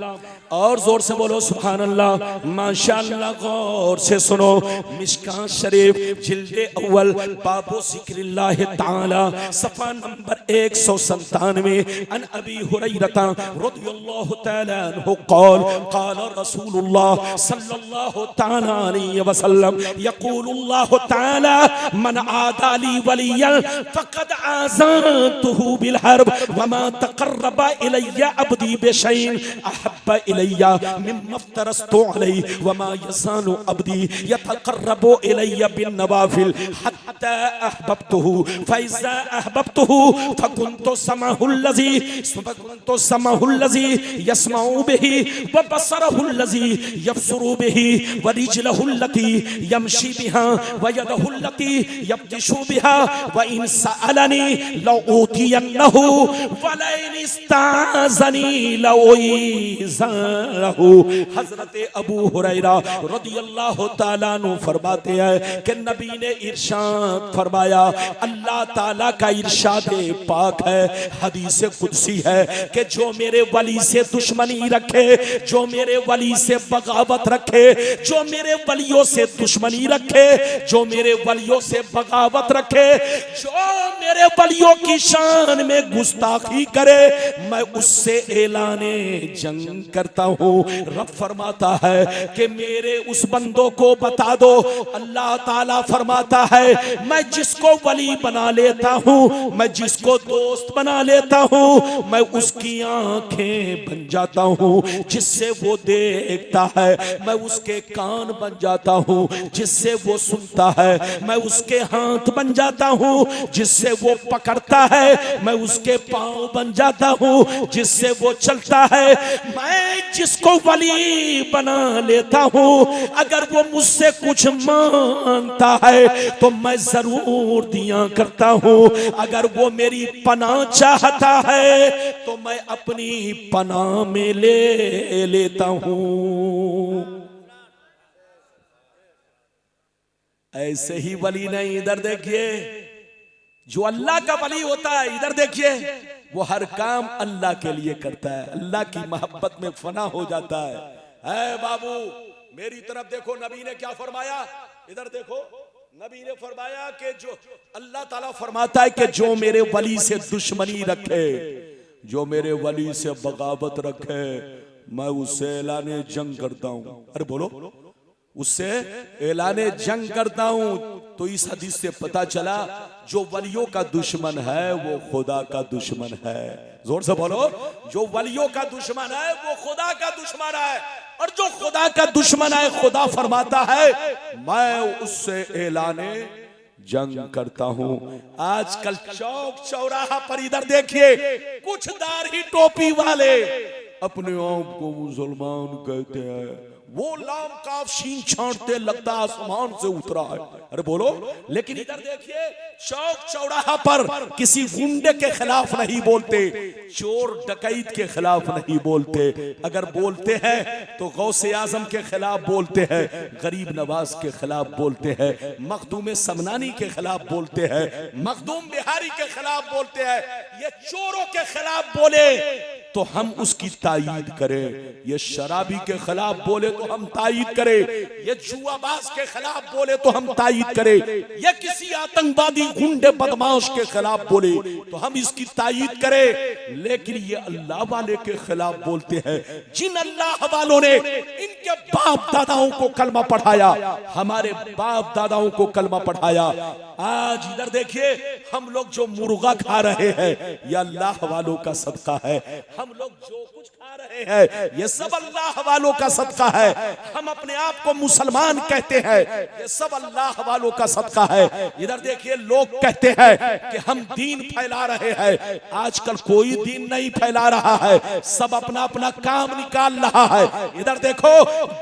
और जोर से बोलो सुभान अल्लाह। माशाअल्लाह, गौर से सुनो। मिशकात शरीफ जिल्दे अव्वल बाबो जिक्रिल्लाह ताला सफा नंबर 197 अन अबी हुरैरा रज़ियल्लाहु ताला अन्हु क़ाल क़ाल रसूलुल्लाह सल्लल्लाहु ताला अलैहि वसल्लम यक़ूलुल्लाहु ताला मन आदाली वलियन फ़क़द आज़नतुहु बिल हर्ब वमा तक़र्रबा इलैया अब्दी बेशैइन अहब्बा इलैया मिम्मा इफ्तरस्तु अलैहि वमा यज़ालु अब्दी यतक़र्रबु इलैया बिन नवाफिल हत्ता अहबब्तुहु फइज़ा अहबब्तुहु फकुन्तु समअहुल लज़ी यस्मउ बिही व बसरहुल लज़ी यबसुरु बिही व रिजलहुल लती यमशी बिहा व यदहुल लती यब्तिशु बिहा व इन सअलनी लौ ऊतियन्नहु व लइन इस्ताज़नी हजरत अबू हुरैरा रज़ियल्लाहु ताला अन्हु फरमाते हैं कि नबी ने इरशाद फरमाया, अल्लाह ताला का इरशाद पाक है, हदीस कुदसी है कि जो मेरे वली से दुश्मनी रखे, जो मेरे वली से बगावत रखे, जो मेरे वलियों से दुश्मनी रखे, जो मेरे वलियों से बगावत रखे, जो मेरे वलियों की शान में गुस्ताखी करे, मैं उससे ऐलाने जंग करता हूँ। रब फरमाता है कि मेरे उस बंदों को बता दो। अल्लाह ताला फरमाता है मैं जिसको वली बना लेता हूँ, मैं जिसको दोस्त बना लेता हूँ, मैं उसकी आंखें बन जाता हूँ जिससे वो देखता है, मैं उसके कान बन जाता हूँ जिससे वो सुनता है, मैं उसके हाथ बन जाता हूँ जिससे वो पकड़ता है, मैं उसके पाँव बन जाता हूँ जिससे वो चलता है। मैं जिसको वली बना लेता हूँ, अगर वो मुझसे कुछ मांगता है तो मैं जरूर दिया करता हूँ। अगर वो मेरी पनाह चाहता है तो मैं अपनी पनाह में ले लेता हूँ। ऐसे ही वली नहीं, इधर देखिए, जो अल्लाह का वली होता है, इधर देखिए, वो हर काम अल्लाह के लिए करता है, अल्लाह की मोहब्बत में फना हो जाता है बाबू मेरी तरफ देखो, नबी ने क्या फरमाया, इधर देखो, नबी ने फरमाया कि जो अल्लाह ताला फरमाता है कि जो मेरे वली से दुश्मनी रखे, जो मेरे वली से बगावत रखे, मैं उससे ऐलाने जंग करता हूं। अरे बोलो, उससे ऐलाने जंग करता हूं। तो इस हदीस से पता चला जो वलियों का दुश्मन है वो खुदा का दुश्मन है। जोर से बोलो, जो वलियों का दुश्मन है वो खुदा का दुश्मन है, और जो खुदा का दुश्मन है खुदा फरमाता है मैं उससे ऐलाने जंग करता हूं। आजकल चौक चौराहा पर इधर देखिए, कुछ दाढ़ी टोपी वाले अपने आप को मुसलमान कहते हैं, वो लाम काफ शीन छांटते लगता आसमान से उतरा है। अरे बोलो, लेकिन इधर देखिए, चौक चौराहा पर किसी गुंडे के खिलाफ नहीं बोलते, चोर डकैत के खिलाफ नहीं बोलते, अगर बोलते हैं तो गौसे आजम के खिलाफ बोलते हैं, गरीब नवाज के खिलाफ बोलते हैं, मखदूम समनानी के खिलाफ बोलते हैं, मखदूम बिहारी के खिलाफ बोलते हैं। ये चोरों के खिलाफ बोले तो हम उसकी तायीद करें, ये शराबी के खिलाफ बोले तो हम तायीद करें, ये जुआबाज के खिलाफ बोले तो हम तायीद करें, ये किसी आतंकवादी गुंडे बदमाश के खिलाफ बोले तो हम इसकी तायीद करें। लेकिन ये अल्लाह वाले के खिलाफ बोलते हैं, जिन अल्लाह वालों ने इनके बाप दादाओं को कलमा पढ़ाया, हमारे बाप दादाओं को कलमा पढ़ाया। आज इधर देखिए, हम लोग जो मुर्गा खा रहे हैं ये अल्लाह वालों का सदका है, हम लोग जो कुछ खा रहे हैं ये सब अल्लाह वालों का सदका है, हम अपने आप को मुसलमान कहते हैं ये सब अल्लाह वालों का सदका है। इधर देखिए, लोग कहते हैं कि हम दीन फैला रहे हैं, आजकल कोई दीन नहीं फैला रहा है, सब अपना अपना काम निकाल रहा है। इधर देखो,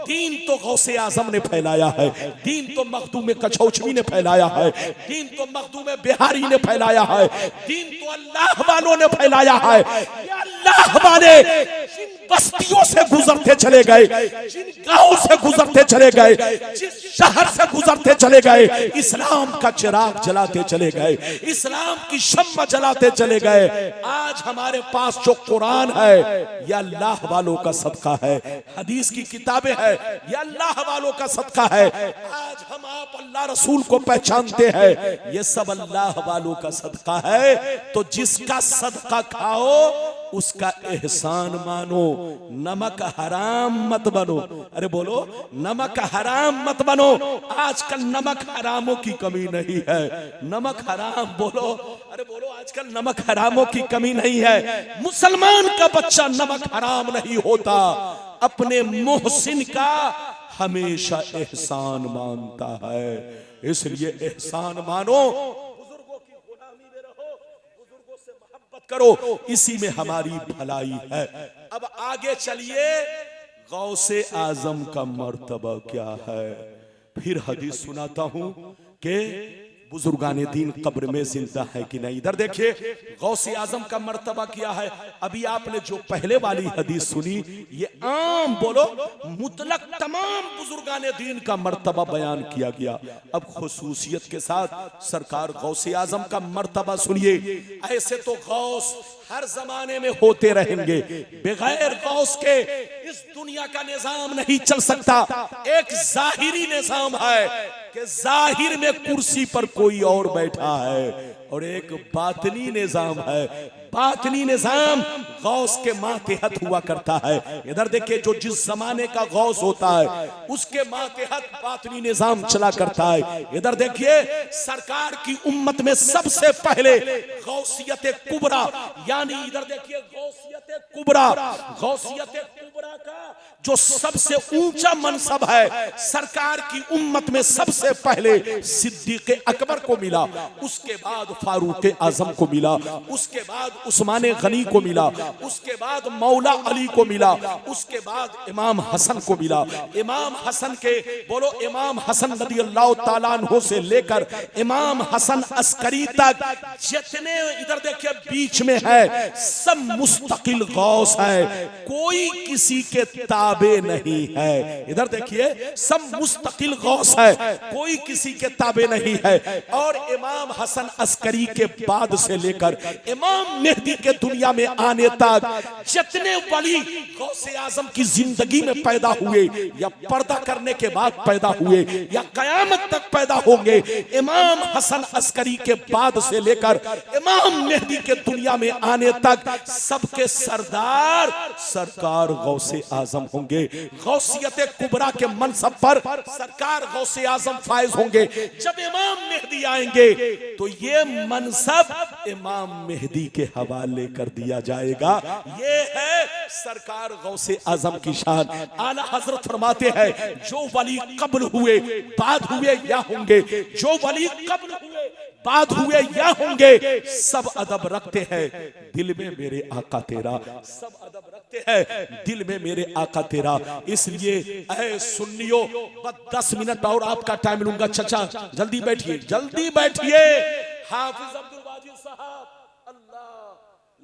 दीन तो गौसे आजम ने फैलाया है, दीन तो मखदूम कछौछवी ने फैलाया है, दीन तो मखदूम बिहारी ने फैलाया है, दीन तो अल्लाह वालों ने फैलाया है। ये अल्लाह वाले जिन बस्तियों से गुजरते चले गए, जिन गांवों से गुजरते चले गए, जिस शहर से गुजरते चले गए, इस्लाम का चिराग जलाते चले गए, इस्लाम की शम्मा जलाते चले गए। आज हमारे पास जो कुरान है ये अल्लाह वालों का सदका है, हदीस की किताबें हैं ये अल्लाह वालों का सदका है। आज हम आप अल्लाह रसूल को पहचानते हैं, ये सब अल्लाह वालों का सदका है। तो जिसका सदका खाओ उसका एहसान मानो, नमक हराम मत बनो। अरे बोलो, नमक हराम मत बनो। आजकल नमक हरामों की कमी नहीं है, नमक हराम बोलो, अरे बोलो, आजकल नमक हरामों की कमी नहीं है। मुसलमान का बच्चा नमक हराम नहीं होता, अपने मोहसिन का हमेशा एहसान मानता है। इसलिए एहसान मानो, करो, इसी में हमारी भलाई है। अब आगे चलिए, गौसे आजम का मर्तबा क्या है। फिर हदीस सुनाता हूं कि बुजुर्गाने दीन कब्र में जिंदा है कि नहीं। इधर देखिए, गौसे आजम का मर्तबा क्या है। अभी आपने जो पहले वाली हदीस सुनी ये आम बोलो मुतलक तमाम बुजुर्गाने दीन का मर्तबा बयान किया गया। अब खुसूसियत के साथ सरकार गौसे आजम का मर्तबा सुनिए। ऐसे तो गौस हर जमाने में होते रहेंगे, बगैर गौस के इस दुनिया का निजाम नहीं चल सकता। एक जाहिरी निजाम है कि जाहिर में कुर्सी पर कोई और बैठा है, और एक बातनी निजाम है, बातनी निजाम गौस के मातहत हुआ करता है। इधर देखिए, जो जिस जमाने का गौस होता है उसके मातहत बातनी निजाम चला करता है। इधर देखिए, सरकार की उम्मत में सबसे पहले गौसियत कुबरा, यानी इधर देखिए गौसियत कुबरा, गौसियत कुबरा का जो सबसे ऊंचा मनसब है सरकार की उम्मत में सबसे पहले सिद्दीक अकबर को मिला, उसके बाद फारूक आजम को मिला, उसके बाद उस्मान गनी को मिला, उसके बाद मौला अली को मिला, उसके बाद इमाम हसन को मिला। इमाम हसन के बोलो, इमाम हसन रदियल्लाहु ताला अन्हु से लेकर इमाम हसन अस्करी तक जितने इधर देखिए बीच में है सब मुस्तकिल गौस है, कोई किसी के ताबे नहीं है। इधर देखिए सब मुस्तकिल गौस है, कोई किसी के ताबे नहीं है। और इमाम हसन अस्करी के बाद से लेकर इमाम मेहदी के दुनिया में आने तक जितने वली गौसे आजम की जिंदगी में पैदा हुए या पर्दा करने के बाद पैदा हुए या कयामत तक पैदा होंगे, इमाम हसन अस्करी के बाद से लेकर इमाम मेहदी के दुनिया में आने तक सबके सरदार सरकार गौसे आजम होंगे। गौसियत कुबरा के मनसब पर सरकार गौसे आजम फायज होंगे। जब इमाम मेहदी आएंगे तो ये मनसब इमाम मेहदी के हवाले कर दिया जाएगा। ये है सरकार गौसे आजम की शान। आला हजरत फरमाते हैं जो वली कब्ल हुए बाद हुए या होंगे, जो वली कब्ल हुए बाद हुए या होंगे, सब अदब रखते हैं दिल में मेरे आका तेरा, सब अदब रखते हैं दिल में मेरे आका तेरा। इसलिए ऐ सुन्नियों, बस 10 मिनट और आपका टाइम लूंगा। चचा जल्दी बैठिए, जल्दी बैठिए। हाफिज अब्दुल वाजिद साहब, अल्लाह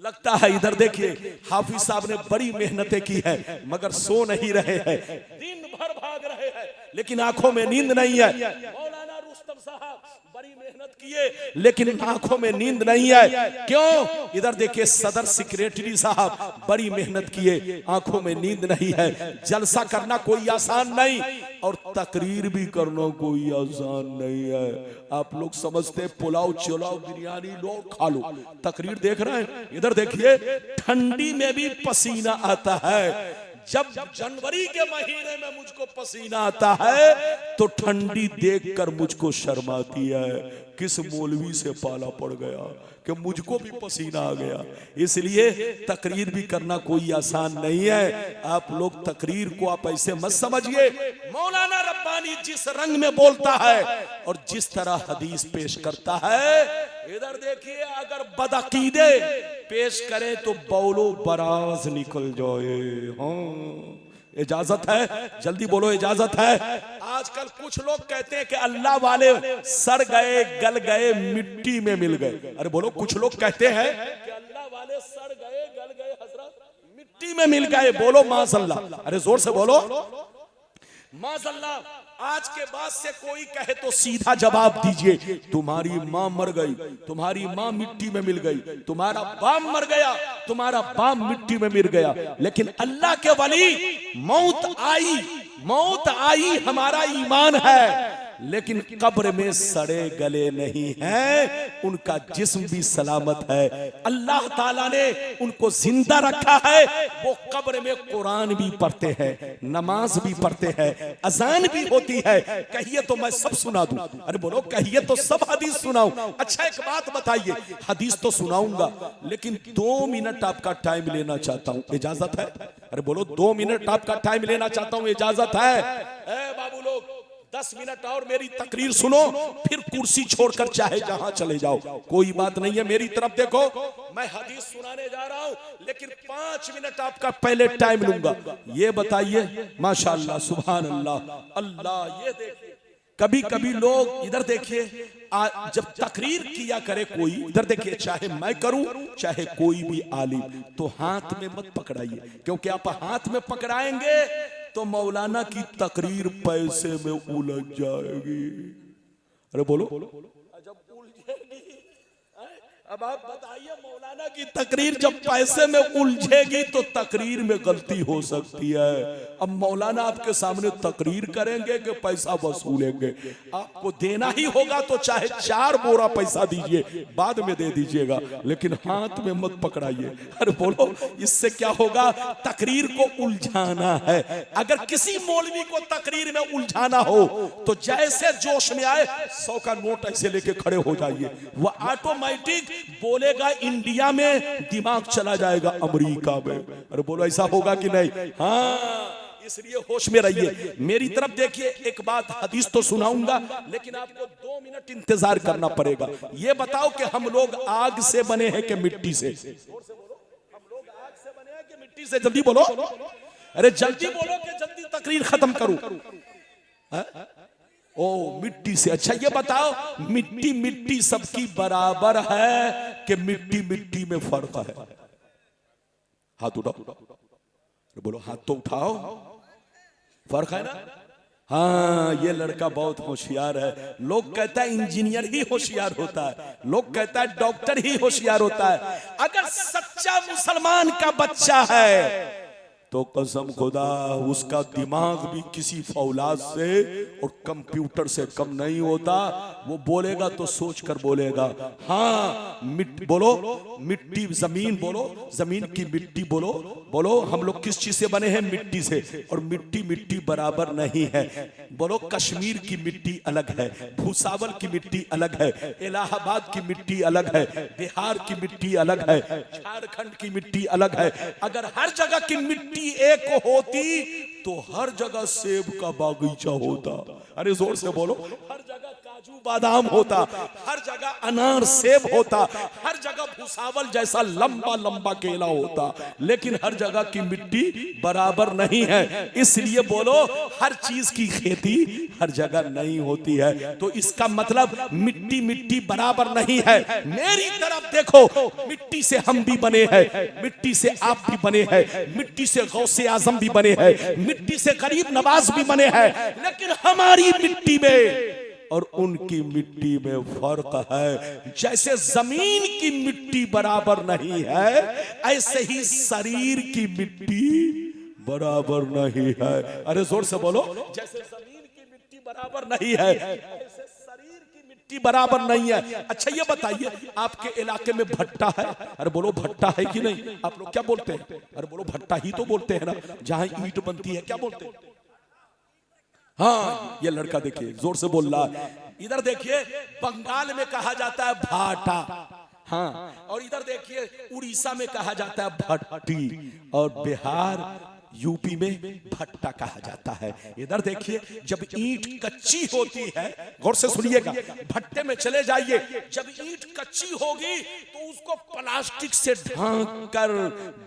लगता है इधर देखिए हाफिज साहब ने बड़ी मेहनतें की है मगर सो नहीं रहे हैं, दिन भर भाग रहे हैं लेकिन आंखों में नींद नहीं है। मौलाना रुस्तम साहब बड़ी मेहनत किए लेकिन आंखों में नींद नहीं है। क्यों? इधर देखिए सदर सेक्रेटरी साहब बड़ी मेहनत किए, आंखों में नींद नहीं है। जलसा करना कोई आसान नहीं और तकरीर भी करना कोई आसान नहीं है। आप लोग समझते पुलाव चलाओ बिरयानी लो खा लो, तकरीर देख रहे हैं। इधर देखिए ठंडी में भी पसीना आता है। जब जनवरी के महीने में मुझको पसीना आता है तो ठंडी देखकर मुझको शर्म आती है। किस मौलवी से पाला पड़ गया कि मुझको भी पसीना आ गया। इसलिए तकरीर भी करना कोई आसान नहीं है। आप लोग तकरीर को आप ऐसे मत समझिए। मौलाना रब्बानी जिस रंग में बोलता है और जिस तरह हदीस पेश करता है, इधर देखिए अगर बदअकीदे पेश करे तो बौलो बराज निकल जाए। हाँ इजाजत है, जल्दी बोलो इजाजत है। आजकल कुछ लोग कहते हैं कि अल्लाह वाले सड़ गए गल गए मिट्टी में मिल गए। अरे बोलो, कुछ लोग कहते हैं कि अल्लाह वाले सड़ गए गल गए हजरत मिट्टी में मिल गए। बोलो माशअल्लाह, अरे जोर से बोलो माशअल्लाह। आज के बाद से कोई कहे तो सीधा जवाब दीजिए, तुम्हारी माँ मर गई, तुम्हारी माँ मिट्टी में मिल गई, तुम्हारा बाप मर गया, तुम्हारा बाप मिट्टी में मिल गया। लेकिन अल्लाह के वली मौत आई हमारा ईमान है, लेकिन कब्र में सड़े गले नहीं हैं, उनका जिस्म भी सलामत है। अल्लाह ताला ने उनको जिंदा रखा है। वो कब्र में कुरान भी पढ़ते हैं, नमाज भी पढ़ते हैं, अजान भी होती है। कहिए तो मैं सब सुना दूं। अरे बोलो कहिए तो सब हदीस सुनाऊं। अच्छा एक बात बताइए, हदीस तो सुनाऊंगा लेकिन 2 मिनट आपका टाइम लेना चाहता हूं, इजाजत है? अरे बोलो 2 मिनट आपका टाइम लेना चाहता हूं, इजाजत है? बाबू लोग 10 मिनट और मेरी तकरीर सुनो, फिर कुर्सी छोड़कर चाहे जहां चले जाओ, कोई बात नहीं है। मेरी तरफ देखो, मैं हदीस सुनाने जा रहा हूं लेकिन 5 मिनट आपका पहले टाइम लूंगा। ये बताइए माशाअल्लाह सुभान अल्लाह अल्लाह। ये देखिए कभी कभी लोग इधर देखिए जब तकरीर किया करे कोई, इधर देखिए चाहे मैं करूं चाहे कोई भी आलिम, तो हाथ में मत पकड़ाइए, क्योंकि आप हाथ में पकड़ाएंगे तो मौलाना की तकरीर पैसे में उलझ जाएगी। अरे बोलो, जब उलझेगी, अब आप बताइए मौलाना की तकरीर जब पैसे में उलझेगी तो तकरीर में गलती हो सकती है। अब मौलाना आपके सामने तकरीर करेंगे कि पैसा वसूलेंगे? आपको देना ही होगा तो चाहे 4 बोरा पैसा दीजिए, बाद में दे दीजिएगा, लेकिन हाथ में मत पकड़ाइए। अरे बोलो, इससे क्या होगा? तकरीर को उलझाना है। अगर किसी मौलवी को तकरीर में उलझाना हो तो जैसे जोश में आए 100 का नोट ऐसे लेके खड़े हो जाइए, वह ऑटोमेटिक बोलेगा इंडिया में, दिमाग चला जाएगा अमेरिका में। अरे बोलो ऐसा होगा कि नहीं? हाँ, इसलिए होश में रहिए। मेरी तरफ देखिए, एक बात हदीस तो सुनाऊंगा, लेकिन आपको 2 मिनट इंतजार करना पड़ेगा। ये बताओ कि हम लोग आग से बने हैं कि मिट्टी से? हम लोग आग से बने हैं कि मिट्टी से? जल्दी बोलो, अरे जल्दी बोलो कि जल्दी तकरीर खत्म करूं। ओ मिट्टी से। अच्छा ये बताओ, मिट्टी मिट्टी सबकी बराबर है कि मिट्टी मिट्टी में फर्क है? हाथ उठाओ, बोलो हाथ तो उठाओ। फर्क है ना? हाँ, ये लड़का बहुत होशियार है। लोग कहता है इंजीनियर ही होशियार होता है, लोग कहता है डॉक्टर ही होशियार होता है। अगर सच्चा मुसलमान का बच्चा है तो कसम खुदा उसका दिमाग भी किसी फौलाद से और कंप्यूटर से कम नहीं होता। वो बोलेगा तो सोच कर बोलेगा। हाँ बोलो मिट्टी जमीन, बोलो जमीन की मिट्टी, बोलो बोलो हम लोग किस चीज से बने हैं? मिट्टी से। और मिट्टी मिट्टी बराबर नहीं है। बोलो कश्मीर की मिट्टी अलग है, भूसावल की मिट्टी अलग है, इलाहाबाद की मिट्टी अलग है, बिहार की मिट्टी अलग है, झारखंड की मिट्टी अलग है। अगर हर जगह की मिट्टी एक होती तो हर जगह सेब का बागीचा होता। अरे जोर से बोलो, हर जगह काजू बादाम होता, हर जगह अनार सेब होता, हर जगह भूसावल जैसा लंबा लंबा केला होता। लेकिन हर जगह की मिट्टी बराबर नहीं है। इसलिए बोलो हर चीज की खेती हर जगह नहीं होती है। तो इसका मतलब मिट्टी मिट्टी बराबर नहीं है। मेरी तरफ देखो, मिट्टी से हम भी बने हैं, मिट्टी से आप भी बने हैं, मिट्टी से गौसे आजम भी बने हैं, मिट्टी से गरीब नवाज भी बने हैं। लेकिन हमारी मिट्टी में और उनकी मिट्टी में फर्क है। जैसे जमीन की मिट्टी बराबर नहीं है, ऐसे ही शरीर की मिट्टी बराबर नहीं है। अरे जोर से बोलो, जैसे जमीन की मिट्टी बराबर नहीं है, ऐसे शरीर की मिट्टी बराबर नहीं है। अच्छा ये बताइए, आपके इलाके में भट्टा है? अरे बोलो भट्टा है कि नहीं? आप लोग क्या बोलते हैं? अरे बोलो भट्टा ही तो बोलते हैं ना, जहां ईंट बनती है। क्या बोलते हैं? हाँ, ये लड़का देखिए जोर से बोल रहा है। इधर देखिए, बंगाल में कहा जाता है भाटा। हाँ, और इधर देखिए उड़ीसा में कहा जाता है भट्टी, और बिहार यूपी में भट्टा कहा जाता है। इधर देखिए, जब ईंट कच्ची होती है, गौर से सुनिएगा, भट्टे में चले जाइए, जब ईंट कच्ची होगी तो उसको प्लास्टिक से ढांक कर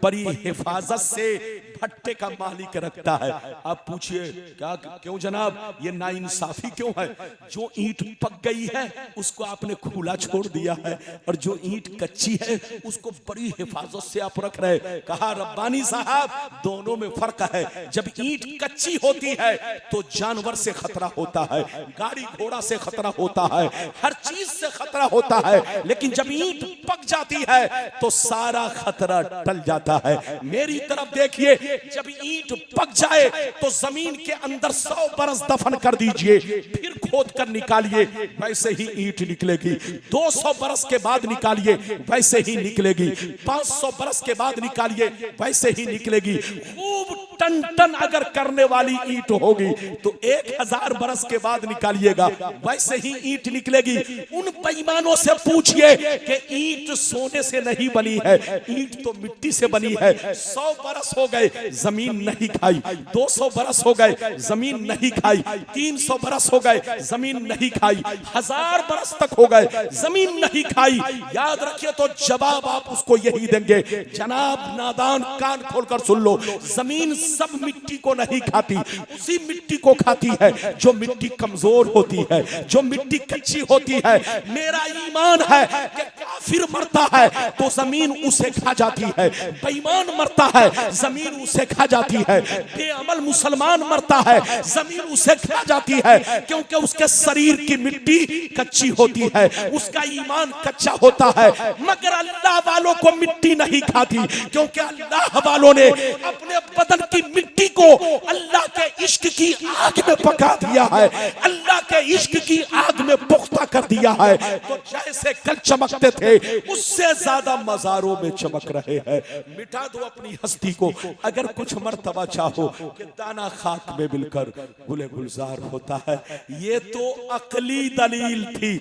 बड़ी हिफाजत से भट्टे का मालिक रखता है। आप पूछिए क्या, क्यों जनाब, ये नाइंसाफी क्यों है? जो ईंट पक गई है उसको आपने खुला छोड़ दिया है, और जो ईंट कच्ची है उसको बड़ी हिफाजत से आप रख रहे। कहा रब्बानी साहब, दोनों में फर्क है। जब ईंट कच्ची होती है तो जानवर से खतरा होता है, गाड़ी घोड़ा से खतरा होता है, हर चीज से खतरा होता है। लेकिन जब ईंट पक जाती है तो सारा खतरा टल जाता है। मेरी तरफ देखिए, जब ईंट पक जाए तो जमीन के अंदर 100 बरस दफन कर दीजिए, फिर खोद कर निकालिए, वैसे ही ईंट निकलेगी। 200 बरस के बाद निकालिए, वैसे ही निकलेगी। 500 बरस के बाद निकालिए, वैसे ही निकलेगी। खूब टन टन अगर करने वाली ईंट होगी तो 1000 बरस के बाद निकालिएगा, वैसे ही ईंट निकलेगी। उन बेईमानों से पूछिए कि ईंट सोने से नहीं बनी है, ईंट तो मिट्टी से बनी है। 100 बरस हो गए जमीन नहीं खाई, 200 बरस हो गए जमीन नहीं खाई, 300 बरस हो गए जमीन नहीं खाई, 1000 बरस तक हो गए जमीन नहीं खाई। याद रखिए, तो जवाब आप उसको यही देंगे, जनाब नादान कान खोलकर सुन लो, जमीन सब मिट्टी को नहीं खाती, उसी मिट्टी को खाती है जो मिट्टी कमजोर होती है, जो मिट्टी कच्ची होती है। मेरा ईमान है कि काफिर मरता है तो जमीन उसे खा जाती है, बेईमान मरता है जमीन उसे खा जाती है, बेअमल मुसलमान मरता है जमीन उसे खा जाती है, क्योंकि उसके शरीर की मिट्टी कच्ची होती है, उसका ईमान कच्चा होता है। मगर अल्लाह वालों को मिट्टी नहीं खाती, क्योंकि अल्लाह वालों ने अपने बदन की मिट्टी को अल्लाह के इश्क की आग में पका दिया है, अल्लाह के इश्क की आग में पुख्ता कर दिया है। तो जैसे कल चमकते थे उससे ज्यादा मज़ारों में चमक रहे हैं। मिटा दो अपनी हस्ती को, अगर कुछ मर्तबा चाहो कि दाना खाक में मिलकर गुले गुलजार होता है। ये तो अकली दलील थी।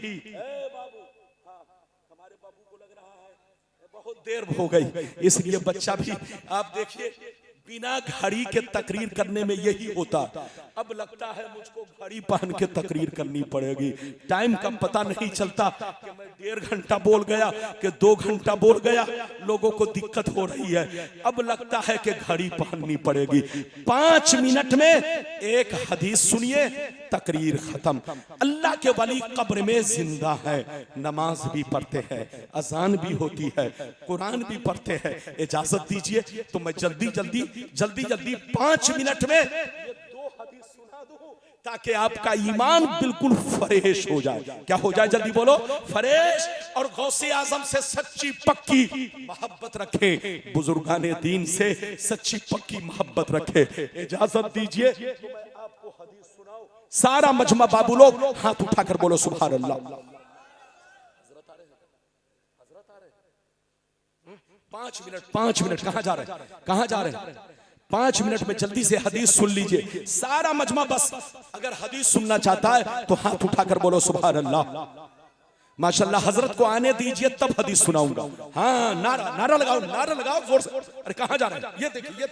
हमारे बाबू को लग रहा है बहुत देर हो गई, इसलिए बच्चा भी आप देखिए बिना घड़ी के तकरीर करने में यही होता। अब लगता है मुझको घड़ी पहन के तकरीर करनी पड़ेगी। टाइम का पता नहीं चलता कि मैं 1.5 घंटा बोल गया कि 2 घंटा बोल गया, लोगों को दिक्कत हो रही है। अब लगता है कि घड़ी पहननी पड़ेगी। 5 मिनट में एक हदीस सुनिए, तकरीर खत्म। अल्लाह के वली कब्र में जिंदा है, नमाज भी पढ़ते हैं, अजान भी होती है, कुरान भी पढ़ते हैं। इजाजत दीजिए तो मैं जल्दी जल्दी 5 मिनट में ये 2 हदीस सुना दूं ताकि आपका ईमान बिल्कुल फ्रेश हो जाए। क्या हो जाए? जल्दी बोलो। फ्रेश। और गौसे आजम से सच्ची पक्की मोहब्बत रखे, बुजुर्गाने दीन से सच्ची पक्की मोहब्बत रखे। इजाजत दीजिए तो मैं आपको हदीस सुनाऊं। सारा मजमा बाबू लोग हाथ उठाकर बोलो सुभान अल्लाह। 5 मिनट कहां जा रहे हैं? कहां जा रहे हैं? 5 मिनट में जल्दी से हदीस सुन लीजिए सारा मजमा। बस अगर हदीस सुनना चाहता है तो हाथ उठाकर बोलो सुभान अल्लाह। माशाल्लाह, हजरत को आने दीजिए तब हदीस सुनाऊंगा। हाँ, नारा लगाओ जोर से। अरे कहां जा रहे हैं? ये देखिए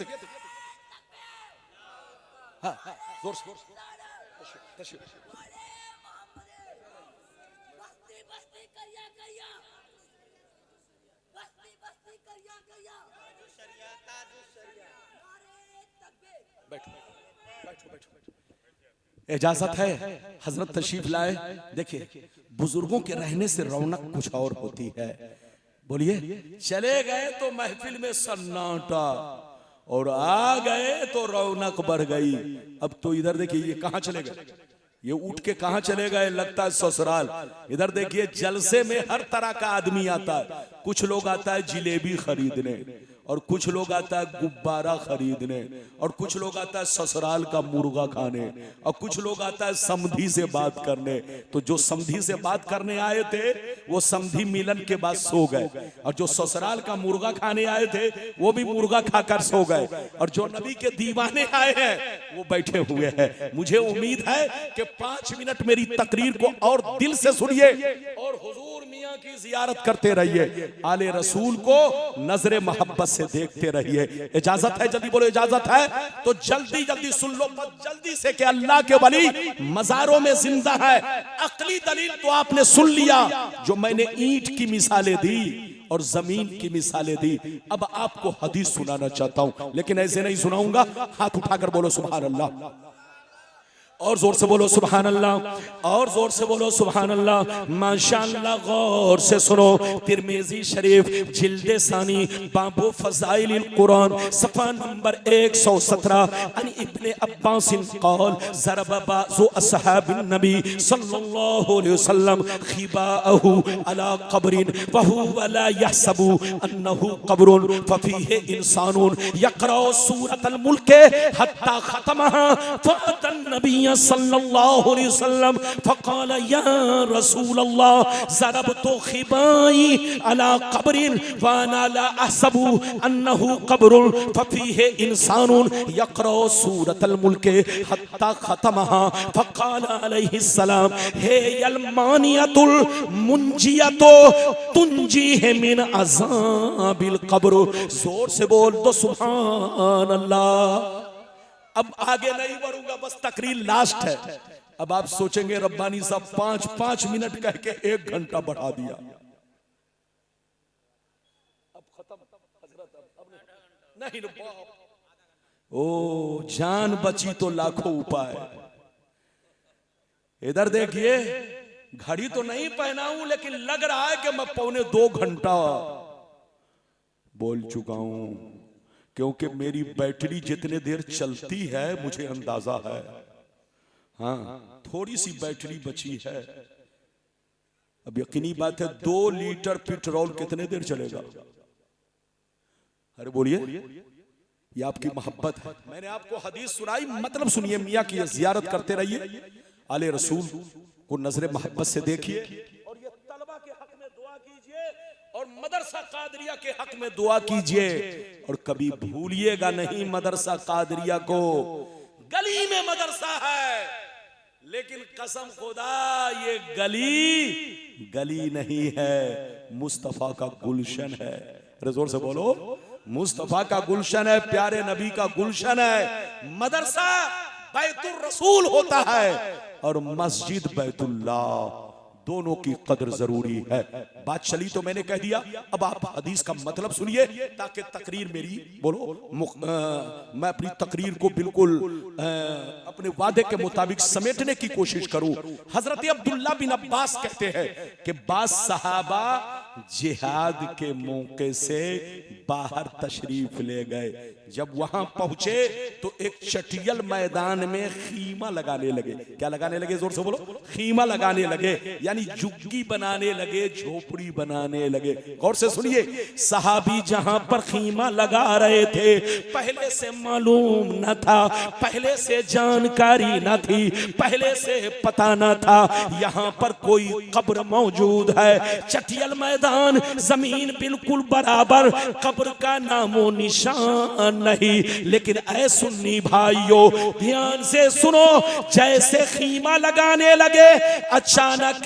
हाँ, जोर से। बैठो। इजाजत है, हजरत तशरीफ लाए। देखिए, बुजुर्गों के रहने से रौनक कुछ और होती है। बोलिए। चले गए तो महफिल में सन्नाटा, और आ गए तो रौनक बढ़ गई। अब तो इधर देखिए, ये कहां चले गए? ये उठ के कहां चले गए? लगता है ससुराल। इधर देखिए, जलसे में हर तरह का आदमी आता है। कुछ लोग आता है जिलेबी खरीदने, और कुछ लोग आता है गुब्बारा खरीदने, और कुछ लोग आता है ससुराल का मुर्गा खाने, और कुछ लोग आता है समधी से बात करने। तो जो समधी से बात करने आए थे वो समधी मिलन के बाद सो गए, और जो ससुराल का मुर्गा खाने आए थे वो भी मुर्गा खाकर सो गए, और जो नबी के दीवाने आए हैं वो बैठे हुए हैं। मुझे उम्मीद है कि 5 मिनट मेरी तकरीर को और दिल से सुनिए, और हुजूर मियां की जियारत करते रहिए, आले रसूल को नजरे मोहब्बत से देखते रहिए। इजाजत है? जल्दी बोलो इजाजत है। तो जल्दी सुन लो, जल्दी से कि अल्लाह के वली मजारों में जिंदा है। अकली दलील तो आपने सुन लिया, जो मैंने ईंट की मिसालें दी और जमीन की मिसालें दी। अब आपको हदीस सुनाना चाहता हूं, लेकिन ऐसे नहीं सुनाऊंगा। हाथ उठाकर बोलो सुभान अल्लाह, और जोर से बोलो सुभान अल्लाह, और जोर से बोलो सुभान अल्लाह। माशाअल्लाह, गौर से सुनो। तिरमिजी शरीफ जिल्दे सानी बाबू फज़ाइल कुरान सफ़ा नंबर 117 अन इब्ने अब्बास क़ाल ज़रबा बाज़ु अस्हाबिन नबी सल्लल्लाहु अलैहि वसल्लम खिबाअहु अला क़ब्रिन व हुवा ला यहसबु अन्नहु क़ब्रुन फ़फ़ीहि इंसानुन यक़रअु सूरतल मुल्क हत्ता ख़तमहा फ़अतन नबी सल्लल्लाहु अलैहि वसल्लम फक़ाल या रसूल अल्लाह ज़रबतु खिबाई अला क़ब्रिन व अना ला अहसबु अन्नहु क़ब्रुन फ़फ़ीहि इंसानुन यक़रअु सूरतल मुल्क हत्ता ख़तमहा फक़ाल अलैहि सलाम हे यल मानियतुल मुंजियतु तुंजीहि मिन अज़ाबिल क़ब्र। जोर से बोल दो सुभान अल्लाह। अब आगे नहीं बढ़ूंगा, बस तकरीर लास्ट है। अब आप सोचेंगे रब्बानी साहब 5 मिनट कह के 1 घंटा बढ़ा दिया। अब खत्म हजरत, अब नहीं। ओ जान बची तो लाखों उपाय। इधर देखिए, घड़ी तो नहीं पहनाऊं, लेकिन लग रहा है कि मैं 2.25 घंटा बोल चुका हूं, क्योंकि मेरी बैटरी जितने देर चलती है मुझे अंदाजा है। हाँ, थोड़ी सी बैटरी बची है। अब यकीनी बात है, 2 लीटर पेट्रोल कितने देर चलेगा? अरे बोलिए, ये आपकी मोहब्बत है। मैंने आपको हदीस सुनाई, मतलब सुनिए। मियाँ की जियारत करते रहिए, आले रसूल को नजरे मोहब्बत से देखिए, और ये तलबा के हक में दुआ कीजिए, और मदरसा कादरिया के हक में दुआ कीजिए। और कभी भूलिएगा नहीं मदरसा कादरिया को। गली में मदरसा है, लेकिन कसम खुदा ये गली नहीं है, मुस्तफा का गुलशन है। जोर से बोलो मुस्तफा का गुलशन है, प्यारे नबी का गुलशन है। मदरसा बैतुल रसूल होता है और मस्जिद बैतुल्लाह, दोनों की कदर जरूरी है। बात चली तो मैंने कह दिया, अब आप हदीस का मतलब सुनिए ताकि तकरीर मेरी मैं अपनी तकरीर को बिल्कुल अपने वादे के मुताबिक समेटने की कोशिश करूं। हजरत अब्दुल्ला बिन अब्बास कहते हैं कि बास सहाबा जिहाद के मौके से बाहर तशरीफ ले गए। जब वहां पहुंचे तो एक चटियल मैदान में खीमा लगाने लगे। क्या लगाने लगे? जोर से बोलो। खीमा लगाने लगे, यानी झुग्गी बनाने लगे, झोपड़ी बनाने लगे। गौर से सुनिए, सहाबी जहां पर खीमा लगा रहे थे पहले से मालूम न था, पहले से जानकारी न थी, पहले से पता न था यहां पर कोई कब्र मौजूद है। चटियल मैदान, जमीन बिल्कुल बराबर, कब्र का नामो निशान नहीं। लेकिन ऐ सुन्नी भाइयों ध्यान से सुनो, जैसे खीमा लगाने लगे अचानक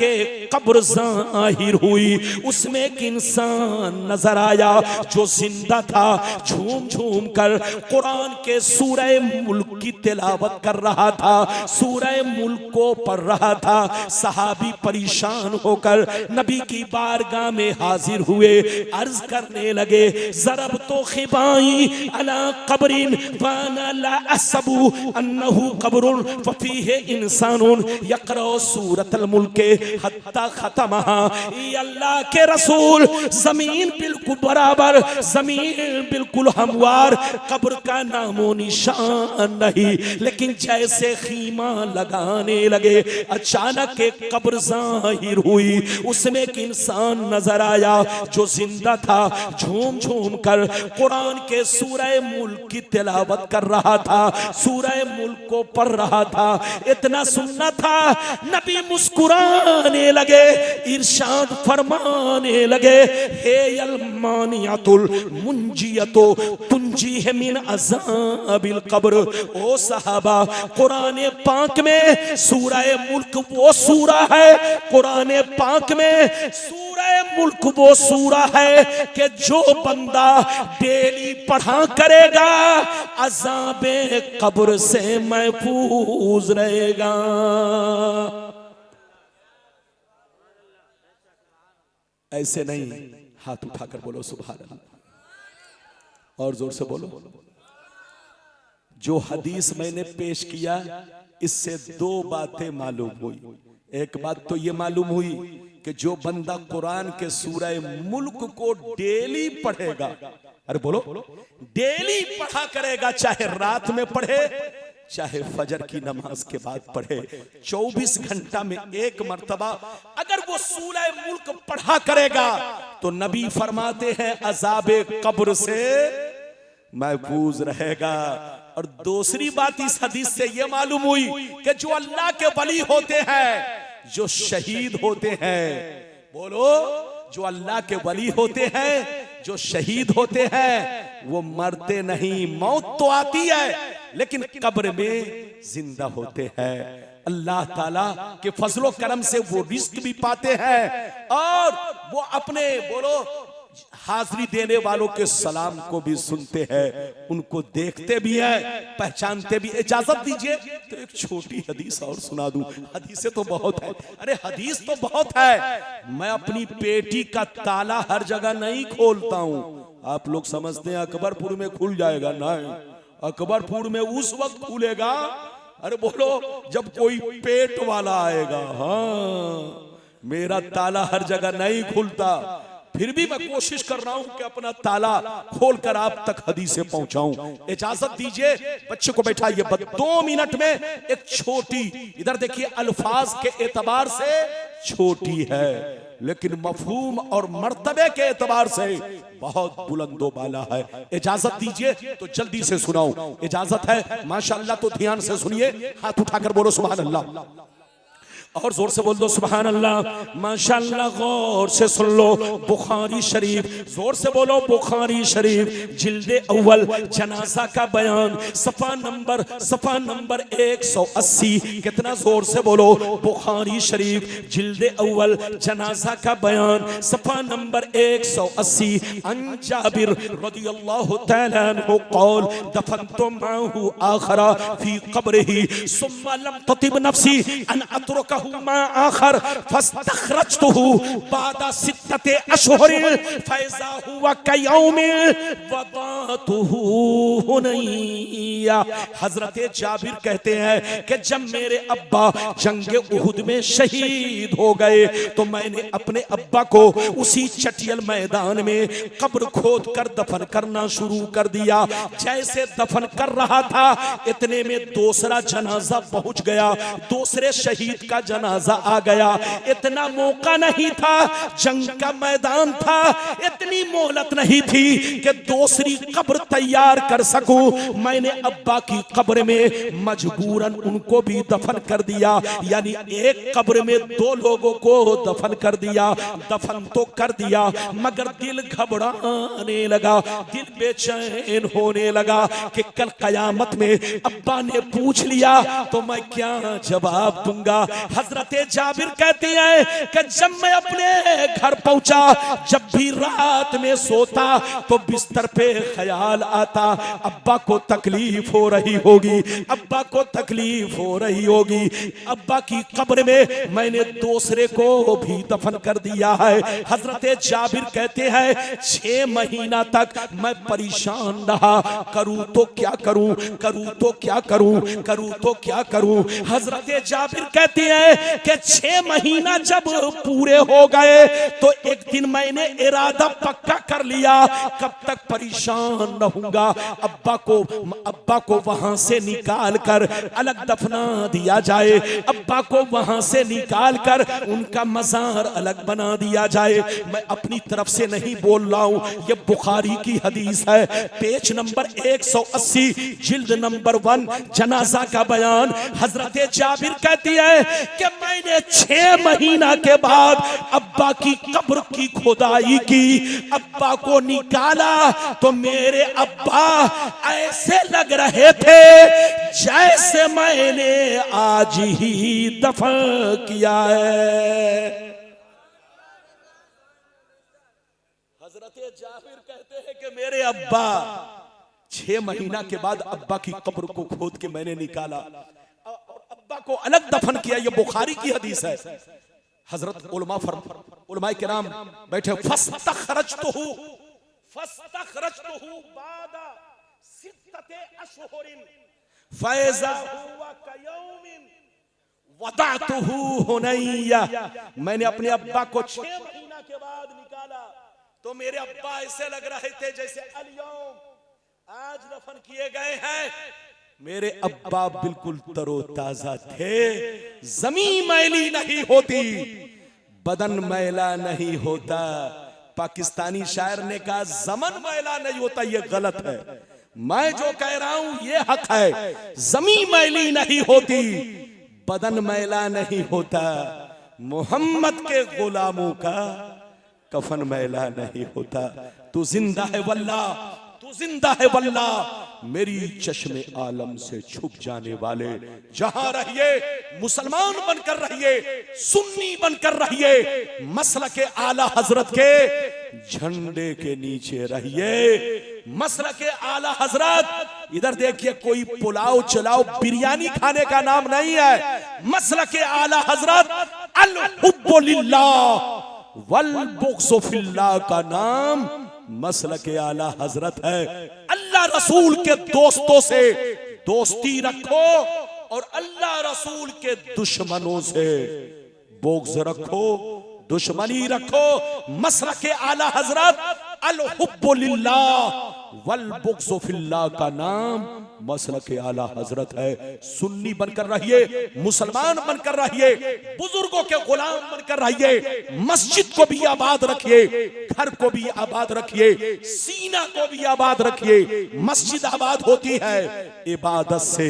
कब्र जाहिर हुई, उसमें एक इंसान नजर आया जो जिंदा था। झूम झूम कर कुरान के सूरह मुल्क की तिलावत कर रहा था, सूरह मुल्क को पढ़ रहा था। सहाबी परेशान होकर नबी की बारगाह में हाजिर हुए, अर्ज करने लगे ज़रब तो खिबाई अला कब्रिन वाना ला असबू अन्नहु कब्रुन फफीहे इंसानुन यक़रा सूरतल मुल्क हत्ता खतमहा। अल्लाह के रसूल, जमीन बिल्कुल बराबर, जमीन बिल्कुल हमवार, कब्र का नामो निशान नहीं। लेकिन जैसे खीमा लगाने लगे अचानक एक कब्र जाहिर हुई, उसमें एक इंसान नजर आया जो जिंदा था। झूम झूम कर कुरान के सूरह मुल्क की तिलावत कर रहा था, सूरह मुल्क को पढ़ रहा था। इतना सुनना था, नबी मुस्कुराने लगे, इरशाद फरमाने लगे हे अलमानियातुल मुंजियतो तुंजीह मिन अज़ाबिल कब्र। ओ सहाबा, कुरान पाक में सूरह मुल्क वो सूरा है, कुरान पाक में सूरह मुल्क वो सूरा है कि जो बंदा डेली पढ़ा करेगा अज़ाबे कब्र से महफूज रहेगा। ऐसे नहीं, हाथ उठाकर बोलो सुभान अल्लाह, और जोर से बोलो। जो हदीस मैंने पेश किया इससे दो बातें मालूम हुई। एक बात तो ये मालूम हुई कि जो बंदा कुरान के सूरह मुल्क को डेली पढ़ेगा, अरे बोलो, डेली पढ़ा करेगा, चाहे रात में पढ़े चाहे फजर की नमाज के बाद पढ़े, 24 घंटा में एक मर्तबा अगर वो सूरह मुल्क पढ़ा करेगा तो नबी फरमाते हैं अज़ाबे कब्र से महफूज रहेगा। और दूसरी बात इस हदीस से ये मालूम हुई कि जो अल्लाह के वली होते हैं, जो शहीद होते हैं, बोलो, जो अल्लाह के वली होते हैं, जो शहीद होते हैं, वो मरते नहीं। मौत तो आती है लेकिन कब्र में जिंदा होते हैं। अल्लाह ताला के फजलो करम से वो रिस्क भी पाते हैं और वो अपने, बोलो, हाजिरी देने वालों के सलाम को भी सुनते हैं, उनको देखते भी हैं, पहचानते भी। इजाजत दीजिए तो एक छोटी हदीस और सुना दूं। हदीसें तो बहुत है, अरे हदीस तो बहुत है। मैं अपनी पेटी का ताला हर जगह नहीं खोलता हूं। आप लोग समझते हैं अकबरपुर में खुल जाएगा, नहीं, अकबरपुर में उस वक्त खुलेगा, अरे बोलो, जब कोई पेट वाला आएगा। हाँ, मेरा ताला हर जगह नहीं खुलता, फिर भी मैं कोशिश कर रहा हूं कि अपना ताला खोलकर आप तक हदीसें पहुंचाऊं। इजाजत दीजिए, बच्चे को बैठाइए, 2 मिनट में एक छोटी, इधर देखिए, अल्फाज के एतबार से छोटी है लेकिन मफहूम और मर्तबे के एतबार से बहुत बुलंदो बाला है। इजाजत दीजिए तो जल्दी से सुनाऊं। इजाजत है माशाअल्लाह, तो ध्यान से सुनिए, हाथ उठाकर बोलो सुभान अल्लाह। और जोर से बोल दो सुभान अल्लाह। माशाअल्लाह, गौर से सुन लो बुखारी शरीफ, जोर से बोलो बुखारी शरीफ, जिल्दे अव्वल जनाजा का बयान, सफा नंबर 180। कितना जोर से बोलो, बुखारी शरीफ जिल्दे अव्वल जनाजा का बयान, सफा नंबर 180। अन जाबिर रदियल्लाहु तआला अन्हु क़ाल दफनतु माहु आखरा फी क़ब्रिही सुम्मा लम ततिब नफ्सी अन अतरुकहु मा आखर फस्तखरजतहु बादा सित्तते अशहुरिन फैज़ा हुवा कयौमिन वदातुहु हुनैया। हजरत जाबिर कहते हैं कि जब मेरे अब्बा जंगे उहुद में शहीद हो गए तो मैंने अपने अब्बा को उसी चटियल मैदान में कब्र खोद कर दफन करना शुरू कर दिया। जैसे दफन कर रहा था इतने में दूसरा जनाजा पहुंच गया, दूसरे शहीद का जनाजा आ गया। इतना मौका नहीं था, जंग का मैदान था, इतनी मोहलत नहीं थी कि दूसरी कब्र तैयार कर सकूं। मैंने अब्बा की कब्र में मजबूरन उनको भी दफन कर दिया, यानी एक कब्र में दो लोगों को दफन कर दिया। दफन तो कर दिया मगर दिल घबराने लगा, दिल बेचैन होने लगा कि कल कयामत में अब्बा ने पूछ लिया तो मैं क्या जवाब दूंगा। हजरत जाबिर कहती है कि जब मैं अपने घर पहुंचा, जब भी रात में सोता तो बिस्तर पे ख्याल आता अब्बा को तकलीफ हो रही होगी, अब्बा को तकलीफ हो रही होगी। अब्बा की कब्र में मैंने दूसरे को भी दफन कर दिया है। हजरत जाबिर कहते हैं 6 महीना तक मैं परेशान रहा, करूं तो क्या करूं, करूं तो क्या करूं, करूं तो क्या करूं। हजरत जाबिर कहती है कि 6 महीना जब पूरे हो गए तो एक दिन मैंने इरादा पक्का कर लिया, कब तक परेशान रहूंगा। अब्बा को वहां से निकाल कर अलग दफना दिया जाए, अब्बा को वहां से निकाल कर उनका मजार अलग बना दिया जाए। मैं अपनी तरफ से नहीं बोल रहा हूं, ये बुखारी की हदीस है, पेज नंबर 180 जिल्द नंबर 1 जनाजा का बयान। हजरत जाबिर कहती है कि मैंने 6 महीना के बाद अब्बा की कब्र की खुदाई की, अब्बा को निकाला तो मेरे अब्बा ऐसे लग रहे थे जैसे मैंने आज ही दफन किया है। हजरत जाबिर कहते हैं कि मेरे अब्बा 6 महीना के बाद अब्बा की कब्र को खोद के मैंने निकाला और अब्बा को अलग दफन किया। ये बुखारी की हदीस है। हजरत उलमा के नाम बैठे, फस्तखरजतहु बादा सित्तते अशहुरिन फैज़ा हुवा कयौमिन वदातुहु हुनैया। मैंने अपने अब्बा को 6 महीना के बाद निकाला तो मेरे अब्बा ऐसे लग रहे थे जैसे अल-यौम आज दफन किए गए हैं। मेरे अब्बा बिल्कुल तरोताजा थे, जमीन मैली नहीं होती, बदन मैला नहीं होता। पाकिस्तानी शायर ने कहा जमन मैला नहीं होता, ये गलत है। मैं जो कह रहा हूं ये हक है, जमीन मैली नहीं होती, बदन मैला नहीं होता। मोहम्मद के गुलामों का कफन मैला नहीं होता। तू जिंदा है वल्लाह, तू जिंदा है वल्लाह। मेरी चश्मे आलम से छुप जाने वाले, जहां रहिए मुसलमान बनकर रहिए, सुन्नी बनकर रहिए, मसलक के आला हजरत के झंडे के नीचे रहिए। मसलक के आला हजरत, इधर देखिए कोई पुलाव चलाओ बिरयानी खाने का नाम नहीं है। मसलक के आला हजरत अल हुब्बु लिल्लाह वल बुग़्ज़ु फिल्लाह का नाम मसलक के आला हजरत है। अल्लाह रसूल के दोस्तों से दोस्ती रखो और अल्लाह रसूल के दुश्मनों से बुग़्ज़ रखो, दुश्मनी रखो। मसलक के आला हजरत अल हुब्बु लिल्लाह वल बुग़्ज़ु फिल्लाह का नाम मसलक के आला हजरत है। सुन्नी बनकर रहिए, मुसलमान बनकर रहिए, बुजुर्गों के गुलाम बनकर रहिए। मस्जिद को भी आबाद रखिए, घर को भी आबाद रखिए, सीना को भी आबाद रखिए। मस्जिद आबाद होती है इबादत से,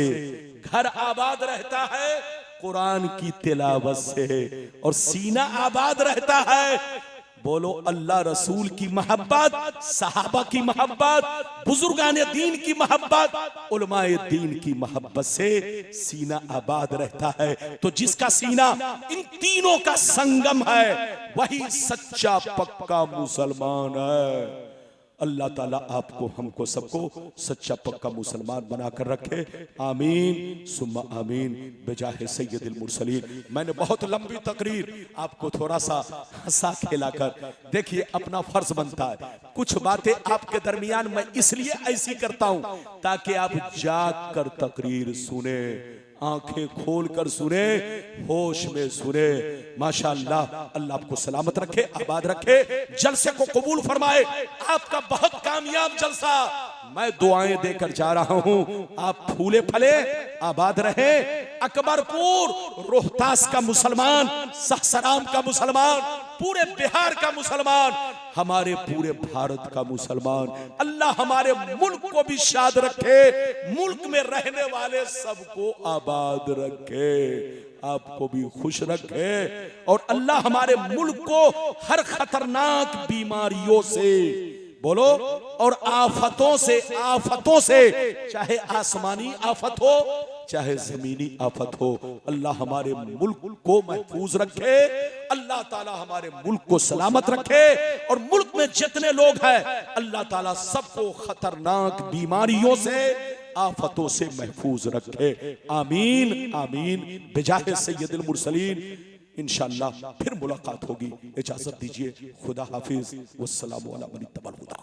घर आबाद रहता है कुरान की तिलावत से और सीना आबाद रहता है। बोलो अल्लाह रसूल की मोहब्बत, सहाबा की मोहब्बत, बुजुर्गान दीन की मोहब्बत, उलमाए दीन की मोहब्बत से सीना आबाद रहता है। तो जिसका सीना इन तीनों का संगम है वही सच्चा पक्का मुसलमान है। अल्लाह ताला आपको हमको सबको सच्चा पक्का मुसलमान बनाकर रखे। आमीन सुम्मा आमीन बेजाहे सैयदुल मुरसलीन। मैंने बहुत लंबी तकरीर आपको थोड़ा सा हंसा खेला कर, देखिए अपना फर्ज बनता है कुछ बातें आपके दरमियान मैं इसलिए ऐसी करता हूं ताकि आप जाग कर तकरीर सुने, आंखें खोल कर सुने, होश में सुने। माशाअल्लाह, अल्लाह आपको सलामत रखे, आबाद रखे, जलसे को कबूल फरमाए। आपका बहुत कामयाब जलसा मैं दुआएं देकर जा रहा हूं। आप फूले फले आबाद रहे। अकबरपुर रोहतास का मुसलमान, सहसराम का मुसलमान, पूरे बिहार का मुसलमान, हमारे पूरे भारत का मुसलमान, अल्लाह हमारे मुल्क को भी शाद रखे, मुल्क में रहने वाले सबको आबाद रखे, आपको भी खुश रखे। और अल्लाह हमारे मुल्क को हर खतरनाक बीमारियों से, बोलो, और आफतों से, चाहे आसमानी आफत हो चाहे जमीनी आफत हो, अल्लाह हमारे मुल्क को महफूज रखे। अल्लाह ताला हमारे मुल्क को सलामत रखे और मुल्क में जितने लोग हैं अल्लाह ताला सबको खतरनाक बीमारियों से, आफतों से महफूज रखे। आमीन आमीन बिजाहे सैयदुल मुरसलीन। इंशाअल्लाह फिर मुलाकात होगी। इजाजत दीजिए, खुदा हाफिज, वस्सलामु अला मन इत्तबअल हुदा।